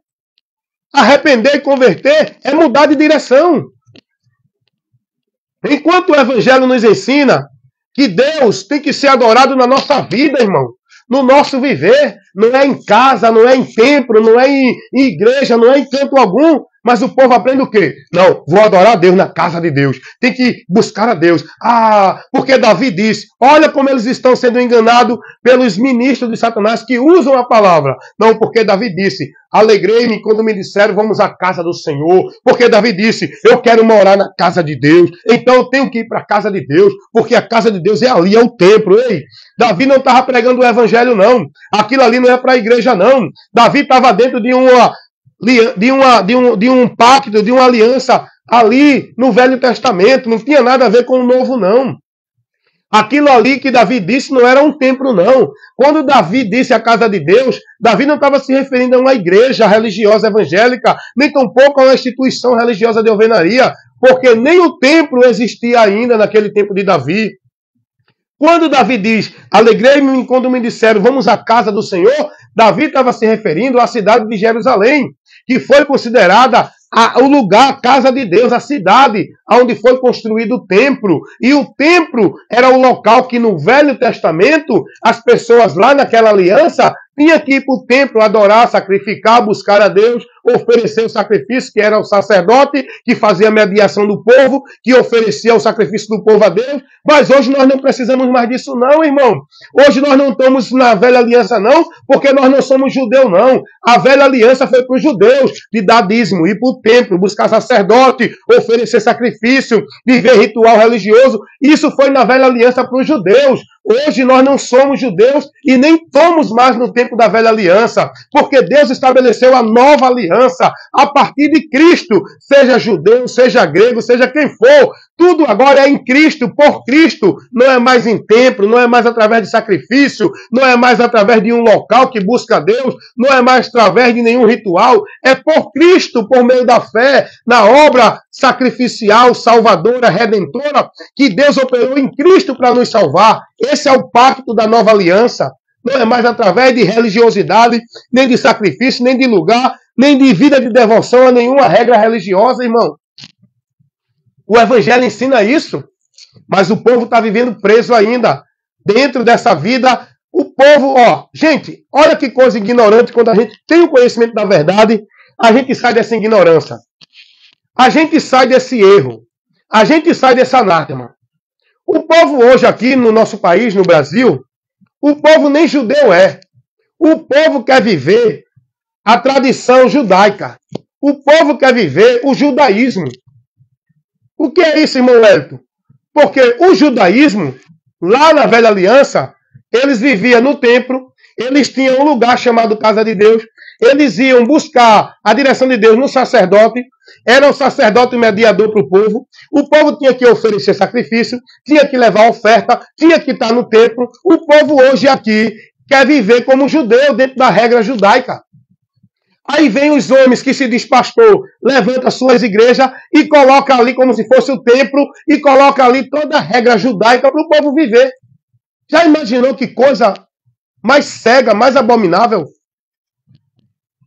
Arrepender e converter é mudar de direção. Enquanto o Evangelho nos ensina que Deus tem que ser adorado na nossa vida, irmão, no nosso viver, não é em casa, não é em templo, não é em igreja, não é em canto algum, mas o povo aprende o quê? Não, vou adorar a Deus na casa de Deus, tem que buscar a Deus. Ah, porque Davi disse, olha como eles estão sendo enganados pelos ministros de Satanás que usam a palavra. Não, porque Davi disse, alegrei-me quando me disseram, vamos à casa do Senhor. Porque Davi disse, eu quero morar na casa de Deus, então eu tenho que ir para a casa de Deus, porque a casa de Deus é ali, é o templo. Ei, Davi não estava pregando o evangelho, não. Aquilo ali não é para a igreja, não. Davi estava dentro de um pacto, de uma aliança ali no Velho Testamento. Não tinha nada a ver com o Novo, não. Aquilo ali que Davi disse não era um templo, não. Quando Davi disse a casa de Deus, Davi não estava se referindo a uma igreja religiosa evangélica, nem tampouco a uma instituição religiosa de alvenaria, porque nem o templo existia ainda naquele tempo de Davi. Quando Davi diz, alegrei-me quando me disseram, vamos à casa do Senhor, Davi estava se referindo à cidade de Jerusalém, que foi considerada o lugar, a casa de Deus, a cidade onde foi construído o templo. E o templo era o local que no Velho Testamento, as pessoas lá naquela aliança tinham que ir para o templo adorar, sacrificar, buscar a Deus, oferecer o sacrifício, que era o sacerdote, que fazia a mediação do povo, que oferecia o sacrifício do povo a Deus. Mas hoje nós não precisamos mais disso não, irmão. Hoje nós não estamos na velha aliança não, porque nós não somos judeus não. A velha aliança foi para os judeus, de dar dízimo, ir para o templo, buscar sacerdote, oferecer sacrifício, viver ritual religioso. Isso foi na velha aliança para os judeus. Hoje nós não somos judeus e nem estamos mais no tempo da velha aliança, porque Deus estabeleceu a nova aliança a partir de Cristo, seja judeu, seja grego, seja quem for, tudo agora é em Cristo, por Cristo, não é mais em templo, não é mais através de sacrifício, não é mais através de um local que busca Deus, não é mais através de nenhum ritual, é por Cristo, por meio da fé, na obra sacrificial, salvadora, redentora, que Deus operou em Cristo para nos salvar. Esse é o pacto da nova aliança. Não é mais através de religiosidade, nem de sacrifício, nem de lugar, nem de vida de devoção a nenhuma regra religiosa, irmão. O Evangelho ensina isso, mas o povo está vivendo preso ainda. Dentro dessa vida, o povo, gente, olha que coisa ignorante, quando a gente tem o conhecimento da verdade, a gente sai dessa ignorância. A gente sai desse erro. A gente sai dessa anátema. O povo hoje aqui no nosso país, no Brasil, o povo nem judeu é. O povo quer viver a tradição judaica. O povo quer viver o judaísmo. O que é isso, irmão Wellington? Porque o judaísmo, lá na velha aliança, eles viviam no templo, eles tinham um lugar chamado Casa de Deus, eles iam buscar a direção de Deus no sacerdote, era o sacerdote mediador para o povo tinha que oferecer sacrifício, tinha que levar oferta, tinha que estar no templo. O povo hoje aqui quer viver como judeu dentro da regra judaica. Aí vem os homens que se diz pastor, levanta suas igrejas e coloca ali como se fosse o templo e coloca ali toda a regra judaica para o povo viver. Já imaginou que coisa mais cega, mais abominável?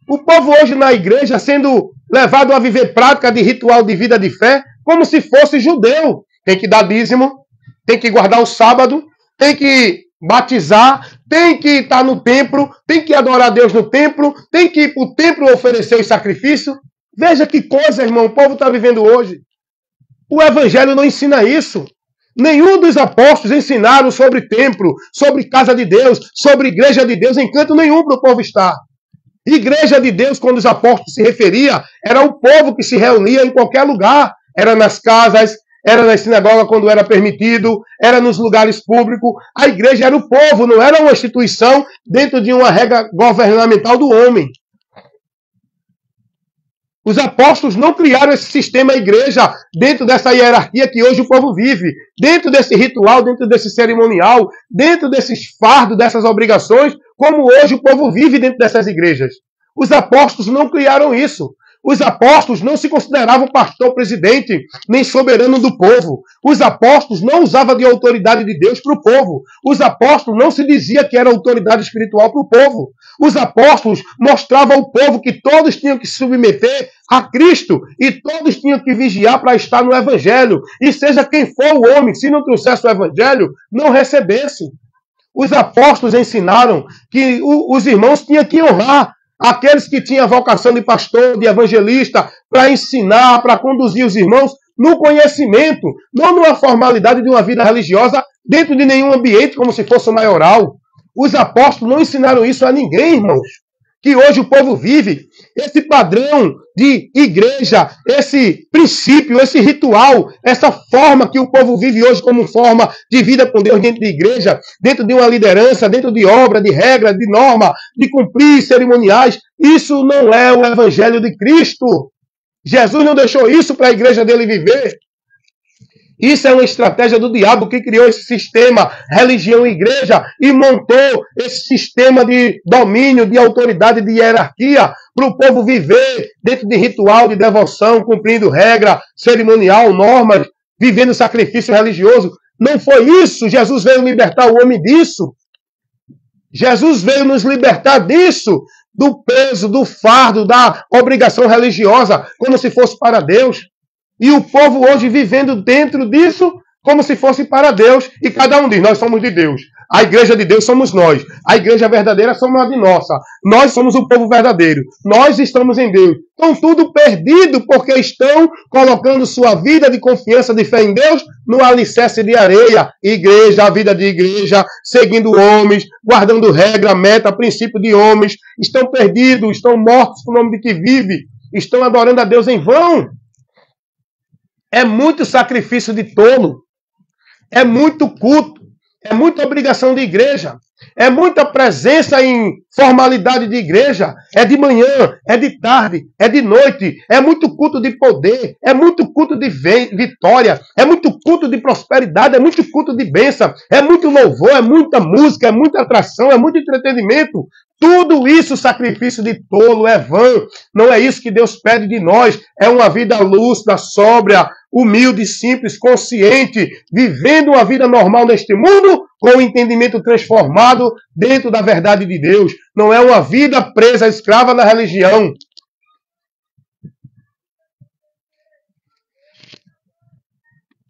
O povo hoje na igreja sendo levado a viver prática de ritual de vida de fé como se fosse judeu. Tem que dar dízimo, tem que guardar o sábado, tem que batizar, tem que estar no templo, tem que adorar a Deus no templo, tem que ir para o templo oferecer o sacrifício. Veja que coisa, irmão, o povo está vivendo hoje. O Evangelho não ensina isso. Nenhum dos apóstolos ensinaram sobre templo, sobre casa de Deus, sobre igreja de Deus, em canto nenhum para o povo estar. Igreja de Deus, quando os apóstolos se referiam, era o povo que se reunia em qualquer lugar. Era nas casas, era na sinagoga quando era permitido, era nos lugares públicos. A igreja era o povo, não era uma instituição dentro de uma regra governamental do homem. Os apóstolos não criaram esse sistema igreja dentro dessa hierarquia que hoje o povo vive, dentro desse ritual, dentro desse cerimonial, dentro desses fardos, dessas obrigações, como hoje o povo vive dentro dessas igrejas. Os apóstolos não criaram isso. Os apóstolos não se consideravam pastor, presidente, nem soberano do povo. Os apóstolos não usavam de autoridade de Deus para o povo. Os apóstolos não se dizia que era autoridade espiritual para o povo. Os apóstolos mostravam ao povo que todos tinham que se submeter a Cristo e todos tinham que vigiar para estar no Evangelho. E seja quem for o homem, se não trouxesse o Evangelho, não recebesse. Os apóstolos ensinaram que os irmãos tinham que honrar aqueles que tinham a vocação de pastor, de evangelista, para ensinar, para conduzir os irmãos no conhecimento, não numa formalidade de uma vida religiosa dentro de nenhum ambiente, como se fosse maioral. Os apóstolos não ensinaram isso a ninguém, irmãos. Que hoje o povo vive, esse padrão de igreja, esse princípio, esse ritual, essa forma que o povo vive hoje como forma de vida com Deus dentro de igreja, dentro de uma liderança, dentro de obra, de regra, de norma, de cumprir cerimoniais, isso não é o evangelho de Cristo. Jesus não deixou isso para a igreja dele viver. Isso é uma estratégia do diabo que criou esse sistema, religião e igreja, e montou esse sistema de domínio, de autoridade, de hierarquia, para o povo viver dentro de ritual, de devoção, cumprindo regra, cerimonial, normas, vivendo sacrifício religioso. Não foi isso. Jesus veio libertar o homem disso. Jesus veio nos libertar disso, do peso, do fardo, da obrigação religiosa, como se fosse para Deus. E o povo hoje vivendo dentro disso como se fosse para Deus. E cada um diz, nós somos de Deus. A igreja de Deus somos nós. A igreja verdadeira somos a de nossa. Nós somos o povo verdadeiro. Nós estamos em Deus. Estão tudo perdido porque estão colocando sua vida de confiança, de fé em Deus no alicerce de areia. Igreja, a vida de igreja, seguindo homens, guardando regra, meta, princípio de homens. Estão perdidos, estão mortos com o nome de que vive. Estão adorando a Deus em vão. É muito sacrifício de tolo. É muito culto. É muita obrigação de igreja. É muita presença em formalidade de igreja. É de manhã, é de tarde, é de noite. É muito culto de poder. É muito culto de vitória. É muito culto de prosperidade. É muito culto de bênção. É muito louvor, é muita música, é muita atração, é muito entretenimento. Tudo isso, sacrifício de tolo, é vã. Não é isso que Deus pede de nós. É uma vida lúcida, sóbria, humilde, simples, consciente, vivendo uma vida normal neste mundo, com o entendimento transformado dentro da verdade de Deus. Não é uma vida presa, escrava na religião.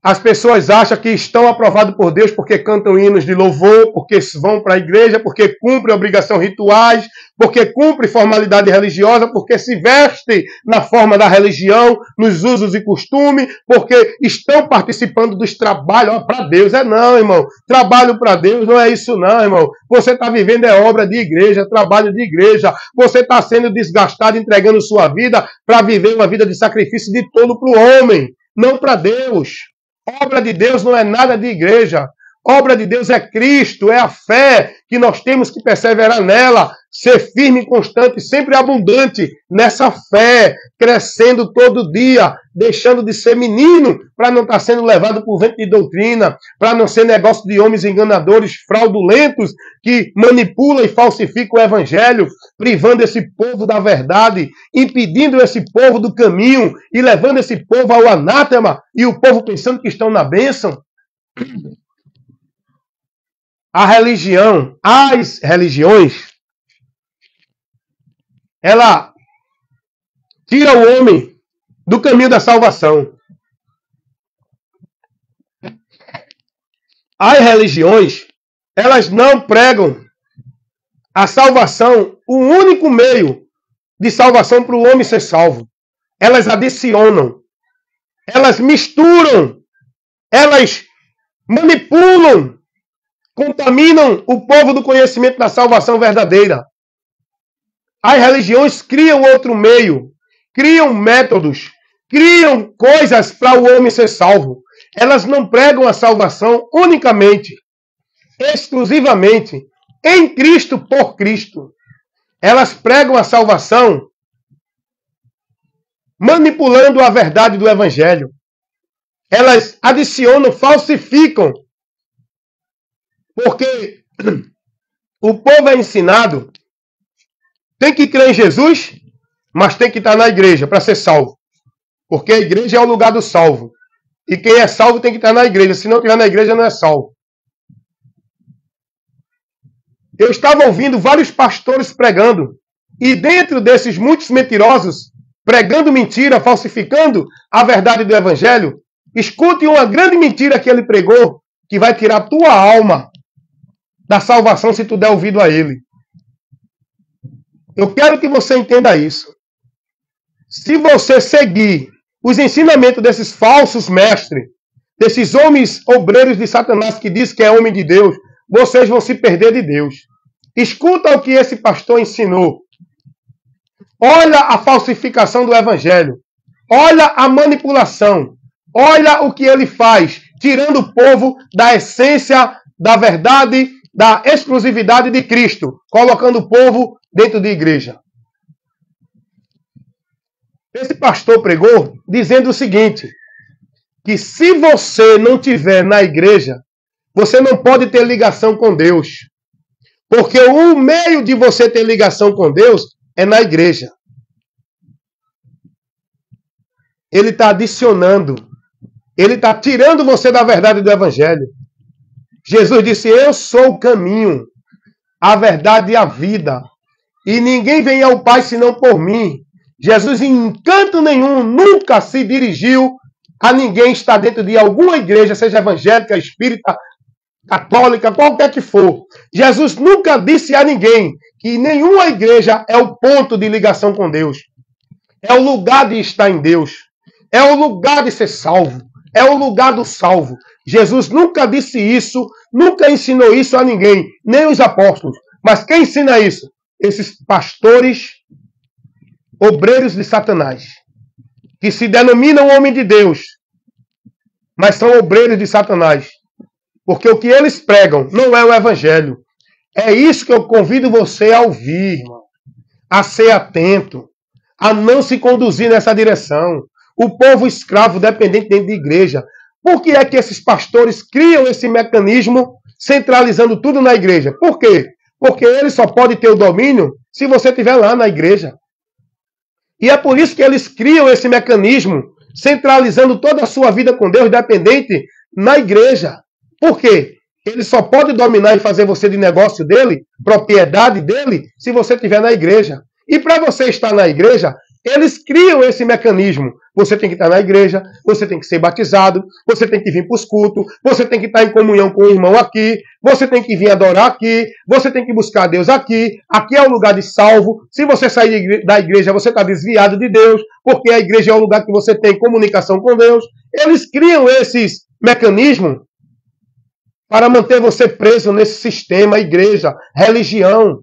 As pessoas acham que estão aprovados por Deus porque cantam hinos de louvor, porque vão para a igreja, porque cumprem obrigações rituais, porque cumprem formalidade religiosa, porque se vestem na forma da religião, nos usos e costumes, porque estão participando dos trabalhos para Deus. Não, irmão. Trabalho para Deus não é isso não, irmão. Você está vivendo obra de igreja, trabalho de igreja. Você está sendo desgastado, entregando sua vida para viver uma vida de sacrifício de tolo para o homem, não para Deus. Obra de Deus não é nada de igreja. Obra de Deus é Cristo, é a fé que nós temos que perseverar nela, ser firme e constante, sempre abundante nessa fé, crescendo todo dia, deixando de ser menino para não estar sendo levado por vento de doutrina, para não ser negócio de homens enganadores, fraudulentos, que manipulam e falsificam o evangelho, privando esse povo da verdade, impedindo esse povo do caminho e levando esse povo ao anátema e o povo pensando que estão na bênção. A religião, as religiões, ela tira o homem do caminho da salvação. As religiões, elas não pregam a salvação, o único meio de salvação para o homem ser salvo. Elas adicionam, elas misturam, elas manipulam, contaminam o povo do conhecimento da salvação verdadeira. As religiões criam outro meio, criam métodos, criam coisas para o homem ser salvo. Elas não pregam a salvação unicamente, exclusivamente, em Cristo, por Cristo. Elas pregam a salvação manipulando a verdade do Evangelho. Elas adicionam, falsificam. Porque o povo é ensinado Tem que crer em Jesus, mas tem que estar na igreja para ser salvo. Porque a igreja é o lugar do salvo. E quem é salvo tem que estar na igreja. Se não estiver na igreja, não é salvo. Eu estava ouvindo vários pastores pregando. E dentro desses muitos mentirosos, pregando mentira, falsificando a verdade do evangelho, escute uma grande mentira que ele pregou, que vai tirar a tua alma da salvação se tu der ouvido a ele. Eu quero que você entenda isso. Se você seguir os ensinamentos desses falsos mestres, desses homens obreiros de Satanás que diz que é homem de Deus, vocês vão se perder de Deus. Escuta o que esse pastor ensinou. Olha a falsificação do evangelho. Olha a manipulação. Olha o que ele faz, tirando o povo da essência, da verdade, da exclusividade de Cristo, colocando o povo dentro de igreja. Esse pastor pregou dizendo o seguinte, que se você não tiver na igreja, você não pode ter ligação com Deus. Porque o meio de você ter ligação com Deus é na igreja. Ele está adicionando. Ele está tirando você da verdade do evangelho. Jesus disse, eu sou o caminho, a verdade e a vida. E ninguém vem ao Pai senão por mim. Jesus em canto nenhum nunca se dirigiu a ninguém estar dentro de alguma igreja, seja evangélica, espírita, católica, qualquer que for. Jesus nunca disse a ninguém que nenhuma igreja é o ponto de ligação com Deus. É o lugar de estar em Deus. É o lugar de ser salvo. É o lugar do salvo. Jesus nunca disse isso, nunca ensinou isso a ninguém, nem os apóstolos. Mas quem ensina isso? Esses pastores, obreiros de Satanás, que se denominam homem de Deus, mas são obreiros de Satanás. Porque o que eles pregam não é o evangelho. É isso que eu convido você a ouvir, irmão. A ser atento. A não se conduzir nessa direção. O povo escravo dependente dentro de igreja. Por que é que esses pastores criam esse mecanismo centralizando tudo na igreja? Por quê? Porque ele só pode ter o domínio se você estiver lá na igreja. E é por isso que eles criam esse mecanismo centralizando toda a sua vida com Deus dependente na igreja. Por quê? Ele só pode dominar e fazer você de negócio dele, propriedade dele, se você estiver na igreja. E para você estar na igreja, eles criam esse mecanismo. Você tem que estar na igreja, você tem que ser batizado, você tem que vir para os cultos, você tem que estar em comunhão com o irmão aqui, você tem que vir adorar aqui, você tem que buscar Deus aqui, aqui é o lugar de salvo. Se você sair da igreja, você está desviado de Deus, porque a igreja é o lugar que você tem comunicação com Deus. Eles criam esses mecanismos para manter você preso nesse sistema, igreja, religião.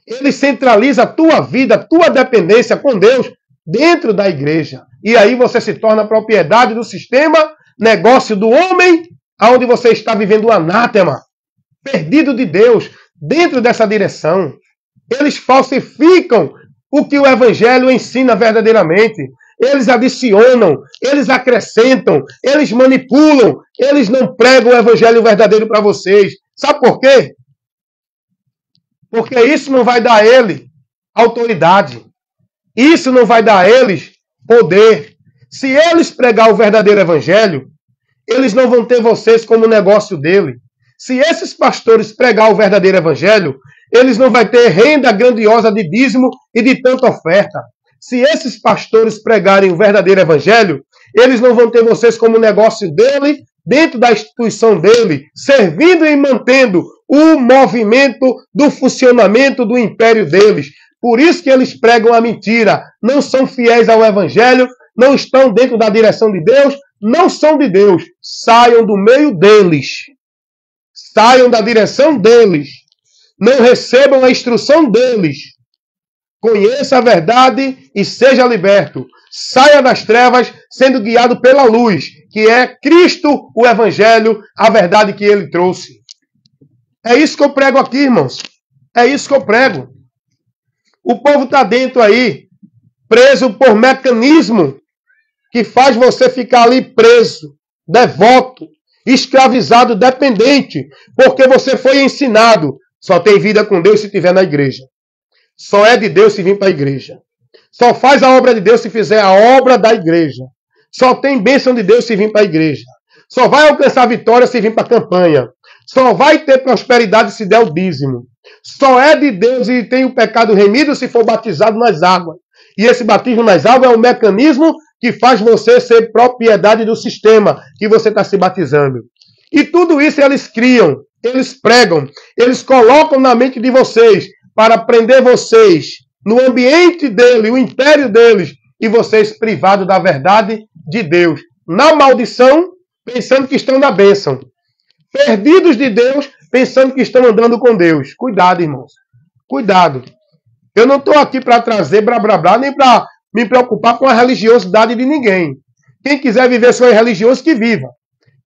Ele centraliza a tua vida, a tua dependência com Deus dentro da igreja. E aí você se torna propriedade do sistema, negócio do homem, onde você está vivendo o anátema, perdido de Deus, dentro dessa direção. Eles falsificam o que o evangelho ensina verdadeiramente. Eles adicionam, eles acrescentam, eles manipulam, eles não pregam o evangelho verdadeiro para vocês. Sabe por quê? Porque isso não vai dar a ele autoridade. Isso não vai dar a eles poder. Se eles pregar o verdadeiro evangelho, eles não vão ter vocês como negócio dele. Se esses pastores pregar o verdadeiro evangelho, eles não vão ter renda grandiosa de dízimo e de tanta oferta. Se esses pastores pregarem o verdadeiro evangelho, eles não vão ter vocês como negócio dele, dentro da instituição dele, servindo e mantendo o movimento do funcionamento do império deles. Por isso que eles pregam a mentira, não são fiéis ao evangelho, não estão dentro da direção de Deus, não são de Deus. Saiam do meio deles. Saiam da direção deles. Não recebam a instrução deles. Conheça a verdade e seja liberto. Saia das trevas sendo guiado pela luz, que é Cristo, o evangelho, a verdade que ele trouxe. É isso que eu prego aqui, irmãos. É isso que eu prego. O povo está dentro aí, preso por mecanismo que faz você ficar ali preso, devoto, escravizado, dependente, porque você foi ensinado. Só tem vida com Deus se estiver na igreja. Só é de Deus se vir para a igreja. Só faz a obra de Deus se fizer a obra da igreja. Só tem bênção de Deus se vir para a igreja. Só vai alcançar vitória se vir para a campanha. Só vai ter prosperidade se der o dízimo. Só é de Deus e tem o pecado remido se for batizado nas águas. E esse batismo nas águas é um mecanismo que faz você ser propriedade do sistema que você está se batizando. E tudo isso eles criam, eles pregam, eles colocam na mente de vocês para prender vocês no ambiente dele, o império deles, e vocês privados da verdade de Deus. Na maldição, pensando que estão na bênção. Perdidos de Deus, pensando que estão andando com Deus. Cuidado, irmãos. Cuidado. Eu não estou aqui para trazer blá blá blá, nem para me preocupar com a religiosidade de ninguém. Quem quiser viver sua religioso, que viva.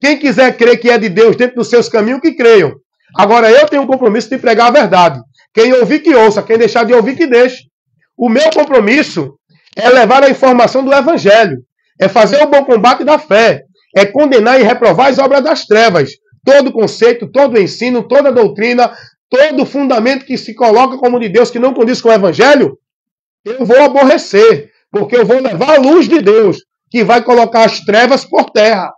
Quem quiser crer que é de Deus dentro dos seus caminhos, que creiam. Agora eu tenho um compromisso de pregar a verdade. Quem ouvir, que ouça. Quem deixar de ouvir, que deixe. O meu compromisso é levar a informação do Evangelho. É fazer o bom combate da fé. É condenar e reprovar as obras das trevas. Todo conceito, todo ensino, toda doutrina, todo fundamento que se coloca como de Deus que não condiz com o Evangelho, eu vou aborrecer. Porque eu vou levar a luz de Deus, que vai colocar as trevas por terra.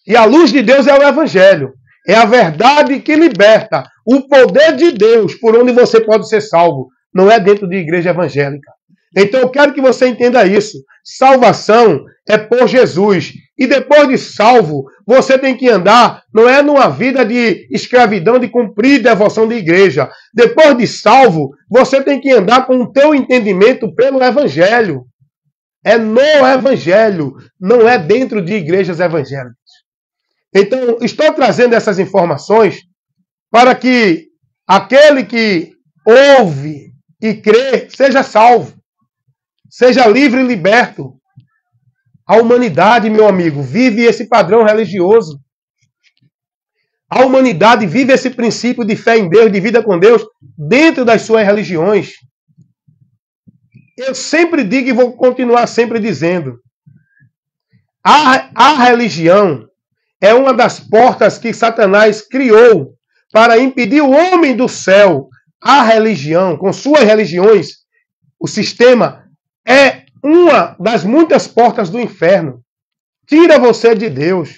E a luz de Deus é o Evangelho. É a verdade que liberta. O poder de Deus por onde você pode ser salvo. Não é dentro de igreja evangélica. Então eu quero que você entenda isso. Salvação é por Jesus. E depois de salvo, você tem que andar, não é numa vida de escravidão, de cumprir devoção de igreja. Depois de salvo, você tem que andar com o teu entendimento pelo Evangelho. É no Evangelho, não é dentro de igrejas evangélicas. Então, estou trazendo essas informações para que aquele que ouve e crê seja salvo, seja livre e liberto. A humanidade, meu amigo, vive esse padrão religioso. A humanidade vive esse princípio de fé em Deus, de vida com Deus, dentro das suas religiões. Eu sempre digo e vou continuar sempre dizendo. A religião é uma das portas que Satanás criou para impedir o homem do céu. A religião, com suas religiões, o sistema é uma das muitas portas do inferno. Tira você de Deus.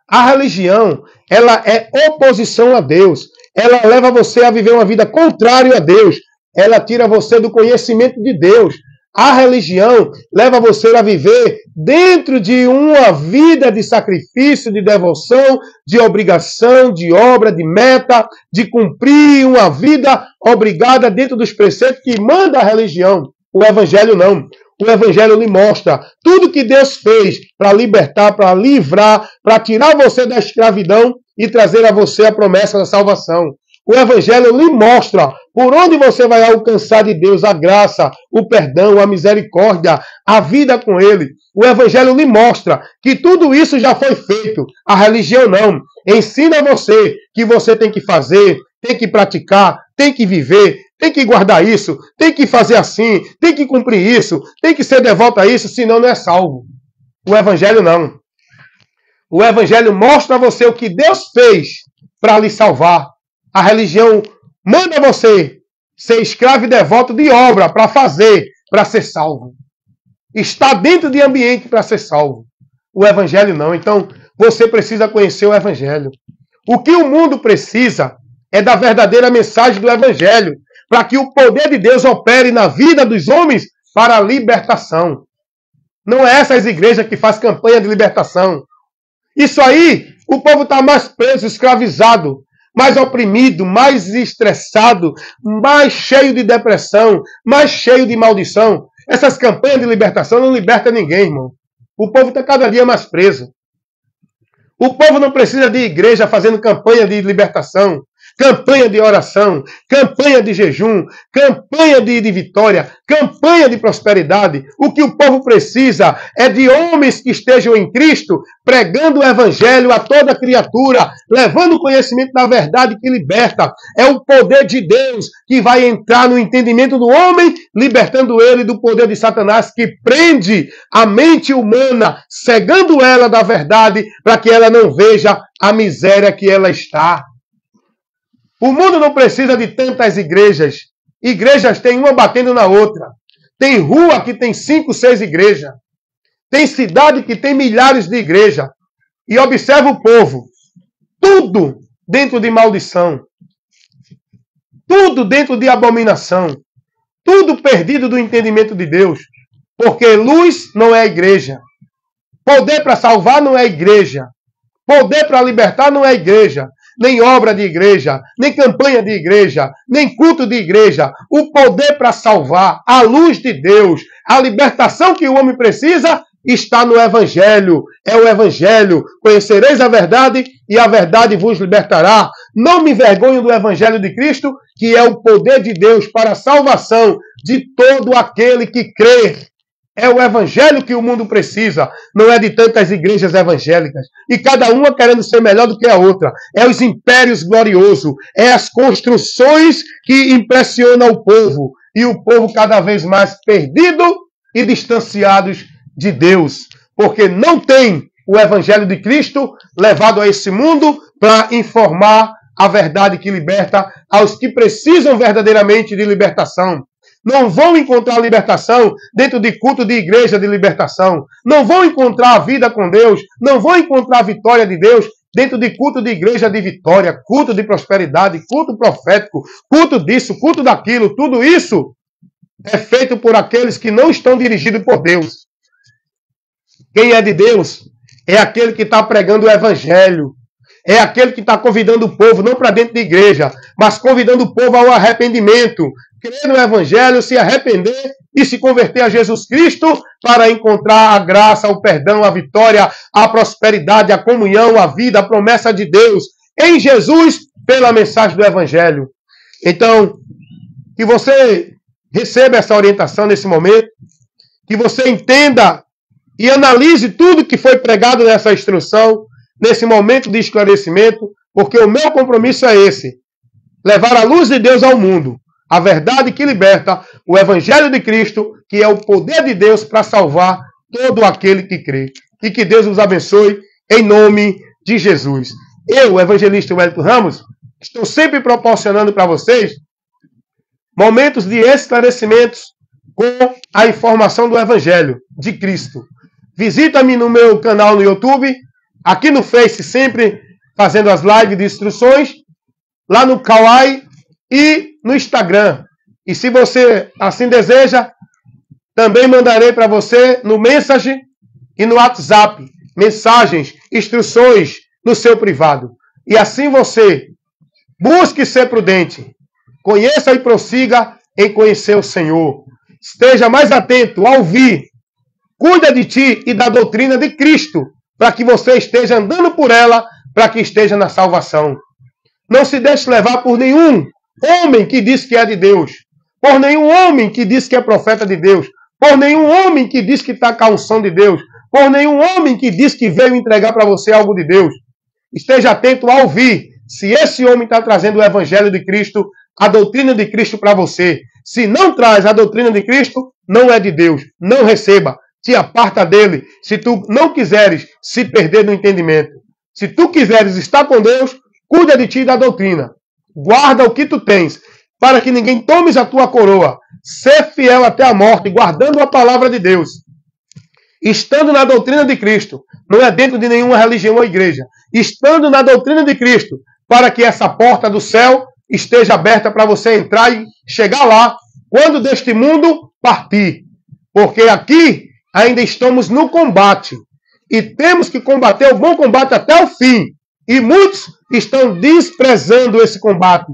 A religião, ela é oposição a Deus. Ela leva você a viver uma vida contrária a Deus. Ela tira você do conhecimento de Deus. A religião leva você a viver dentro de uma vida de sacrifício, de devoção, de obrigação, de obra, de meta, de cumprir uma vida obrigada dentro dos preceitos que manda a religião. O Evangelho não. O Evangelho lhe mostra tudo que Deus fez para libertar, para livrar, para tirar você da escravidão e trazer a você a promessa da salvação. O Evangelho lhe mostra por onde você vai alcançar de Deus a graça, o perdão, a misericórdia, a vida com Ele. O Evangelho lhe mostra que tudo isso já foi feito. A religião não. Ensina a você que você tem que fazer, tem que praticar, tem que viver, tem que guardar isso, tem que fazer assim, tem que cumprir isso, tem que ser devoto a isso, senão não é salvo. O Evangelho não. O Evangelho mostra a você o que Deus fez para lhe salvar. A religião manda você ser escravo e devoto de obra para fazer, para ser salvo. Está dentro de ambiente para ser salvo. O Evangelho não. Então, você precisa conhecer o Evangelho. O que o mundo precisa é da verdadeira mensagem do Evangelho, para que o poder de Deus opere na vida dos homens para a libertação. Não é essas igrejas que fazem campanha de libertação. Isso aí, o povo está mais preso, escravizado, mais oprimido, mais estressado, mais cheio de depressão, mais cheio de maldição. Essas campanhas de libertação não libertam ninguém, irmão. O povo está cada dia mais preso. O povo não precisa de igreja fazendo campanha de libertação, campanha de oração, campanha de jejum, campanha de vitória, campanha de prosperidade. O que o povo precisa é de homens que estejam em Cristo, pregando o Evangelho a toda criatura, levando o conhecimento da verdade que liberta. É o poder de Deus que vai entrar no entendimento do homem, libertando ele do poder de Satanás, que prende a mente humana, cegando ela da verdade, para que ela não veja a miséria que ela está. O mundo não precisa de tantas igrejas. Igrejas tem uma batendo na outra. Tem rua que tem 5, 6 igrejas. Tem cidade que tem milhares de igrejas. E observa o povo. Tudo dentro de maldição. Tudo dentro de abominação. Tudo perdido do entendimento de Deus. Porque luz não é igreja. Poder para salvar não é igreja. Poder para libertar não é igreja. Nem obra de igreja, nem campanha de igreja, nem culto de igreja. O poder para salvar, a luz de Deus, a libertação que o homem precisa, está no Evangelho. É o Evangelho. Conhecereis a verdade e a verdade vos libertará. Não me envergonho do Evangelho de Cristo, que é o poder de Deus para a salvação de todo aquele que crê. É o evangelho que o mundo precisa. Não é de tantas igrejas evangélicas. E cada uma querendo ser melhor do que a outra. É os impérios gloriosos. É as construções que impressionam o povo. E o povo cada vez mais perdido e distanciados de Deus. Porque não tem o evangelho de Cristo levado a esse mundo para informar a verdade que liberta aos que precisam verdadeiramente de libertação. Não vão encontrar libertação dentro de culto de igreja de libertação. Não vão encontrar a vida com Deus. Não vão encontrar a vitória de Deus dentro de culto de igreja de vitória, culto de prosperidade, culto profético, culto disso, culto daquilo. Tudo isso é feito por aqueles que não estão dirigidos por Deus. Quem é de Deus é aquele que está pregando o evangelho. É aquele que está convidando o povo, não para dentro de igreja, mas convidando o povo ao arrependimento. Crer no Evangelho, se arrepender e se converter a Jesus Cristo para encontrar a graça, o perdão, a vitória, a prosperidade, a comunhão, a vida, a promessa de Deus em Jesus pela mensagem do Evangelho. Então, que você receba essa orientação nesse momento, que você entenda e analise tudo que foi pregado nessa instrução, nesse momento de esclarecimento, porque o meu compromisso é esse: levar a luz de Deus ao mundo. A verdade que liberta, o Evangelho de Cristo, que é o poder de Deus para salvar todo aquele que crê. E que Deus os abençoe em nome de Jesus. Eu, o evangelista Wellington Ramos, estou sempre proporcionando para vocês momentos de esclarecimentos com a informação do Evangelho de Cristo. Visita-me no meu canal no YouTube, aqui no Face, sempre fazendo as lives de instruções, lá no Kawaii e no Instagram. E se você assim deseja, também mandarei para você no Message e no WhatsApp mensagens, instruções no seu privado. E assim você busque ser prudente, conheça e prossiga em conhecer o Senhor. Esteja mais atento ao ouvir. Cuida de ti e da doutrina de Cristo, para que você esteja andando por ela, para que esteja na salvação. Não se deixe levar por nenhum homem que diz que é de Deus, por nenhum homem que diz que é profeta de Deus, por nenhum homem que diz que está com a unção de Deus, por nenhum homem que diz que veio entregar para você algo de Deus. Esteja atento a ouvir se esse homem está trazendo o Evangelho de Cristo, a doutrina de Cristo para você. Se não traz a doutrina de Cristo, não é de Deus. Não receba. Te aparta dele. Se tu não quiseres se perder no entendimento. Se tu quiseres estar com Deus, cuida de ti e da doutrina. Guarda o que tu tens, para que ninguém tomes a tua coroa. Ser fiel até a morte, guardando a palavra de Deus. Estando na doutrina de Cristo, não é dentro de nenhuma religião ou igreja. Estando na doutrina de Cristo, para que essa porta do céu esteja aberta para você entrar e chegar lá, quando deste mundo partir. Porque aqui ainda estamos no combate. E temos que combater o bom combate até o fim. E muitos estão desprezando esse combate.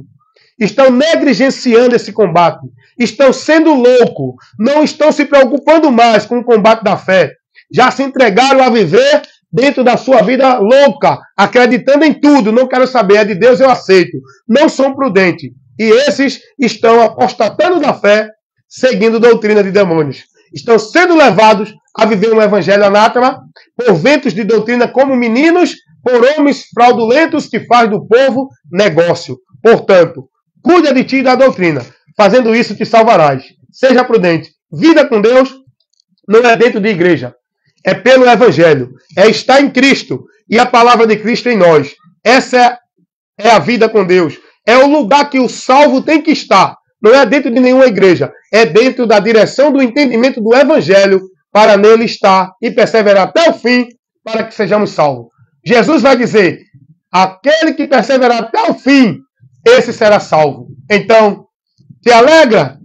Estão negligenciando esse combate. Estão sendo loucos. Não estão se preocupando mais com o combate da fé. Já se entregaram a viver dentro da sua vida louca, acreditando em tudo. Não quero saber, é de Deus, eu aceito. Não são prudentes. E esses estão apostatando da fé, seguindo doutrina de demônios. Estão sendo levados a viver um evangelho anátema por ventos de doutrina como meninos, por homens fraudulentos que faz do povo negócio. Portanto, cuida de ti e da doutrina. Fazendo isso, te salvarás. Seja prudente. Vida com Deus não é dentro de igreja. É pelo Evangelho. É estar em Cristo. E a palavra de Cristo em nós. Essa é a vida com Deus. é o lugar que o salvo tem que estar. Não é dentro de nenhuma igreja. É dentro da direção do entendimento do Evangelho para nele estar e perseverar até o fim para que sejamos salvos. Jesus vai dizer, aquele que perseverar até o fim, esse será salvo. Então, te alegra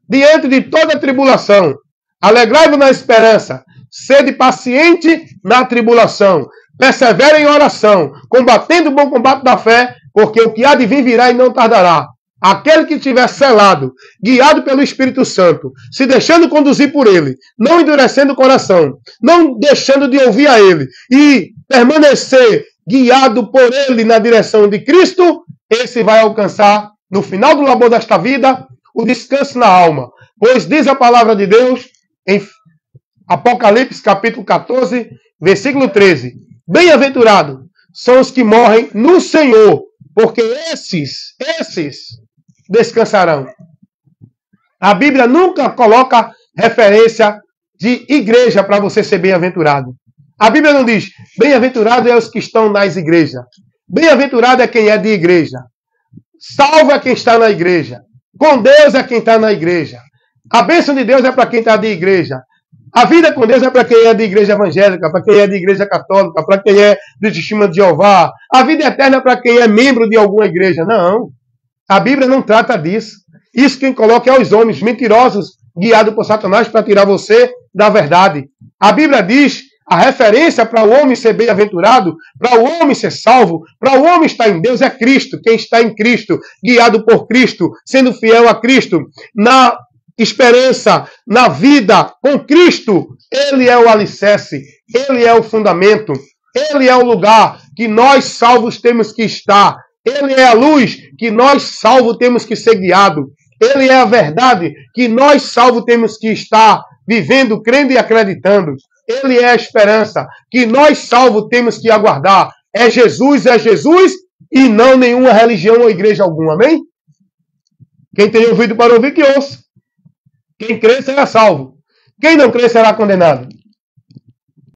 diante de toda a tribulação. Alegrai-vos na esperança. Sede paciente na tribulação. Persevere em oração, combatendo o bom combate da fé, porque o que há de vir virá e não tardará. Aquele que estiver selado, guiado pelo Espírito Santo, se deixando conduzir por ele, não endurecendo o coração, não deixando de ouvir a ele e permanecer guiado por ele na direção de Cristo, esse vai alcançar, no final do labor desta vida, o descanso na alma. Pois diz a palavra de Deus em Apocalipse capítulo 14, versículo 13. Bem-aventurados são os que morrem no Senhor, porque esses descansarão. A Bíblia nunca coloca referência de igreja para você ser bem-aventurado. A Bíblia não diz, bem-aventurado é os que estão nas igrejas. Bem-aventurado é quem é de igreja. Salvo é quem está na igreja. Com Deus é quem está na igreja. A bênção de Deus é para quem está de igreja. A vida com Deus é para quem é de igreja evangélica, para quem é de igreja católica, para quem é do Testemunho de Jeová. A vida eterna é para quem é membro de alguma igreja. Não. A Bíblia não trata disso. Isso quem coloca é os homens mentirosos, guiados por Satanás para tirar você da verdade. A Bíblia diz, a referência para o homem ser bem-aventurado, para o homem ser salvo, para o homem estar em Deus é Cristo. Quem está em Cristo, guiado por Cristo, sendo fiel a Cristo, na esperança, na vida com Cristo, Ele é o alicerce, Ele é o fundamento, Ele é o lugar que nós salvos temos que estar, Ele é a luz que nós salvos temos que ser guiados, Ele é a verdade que nós salvos temos que estar vivendo, crendo e acreditando, Ele é a esperança que nós salvos temos que aguardar. É Jesus e não nenhuma religião ou igreja alguma, amém? Quem tem ouvido para ouvir, que ouça. Quem crê será salvo. Quem não crê será condenado.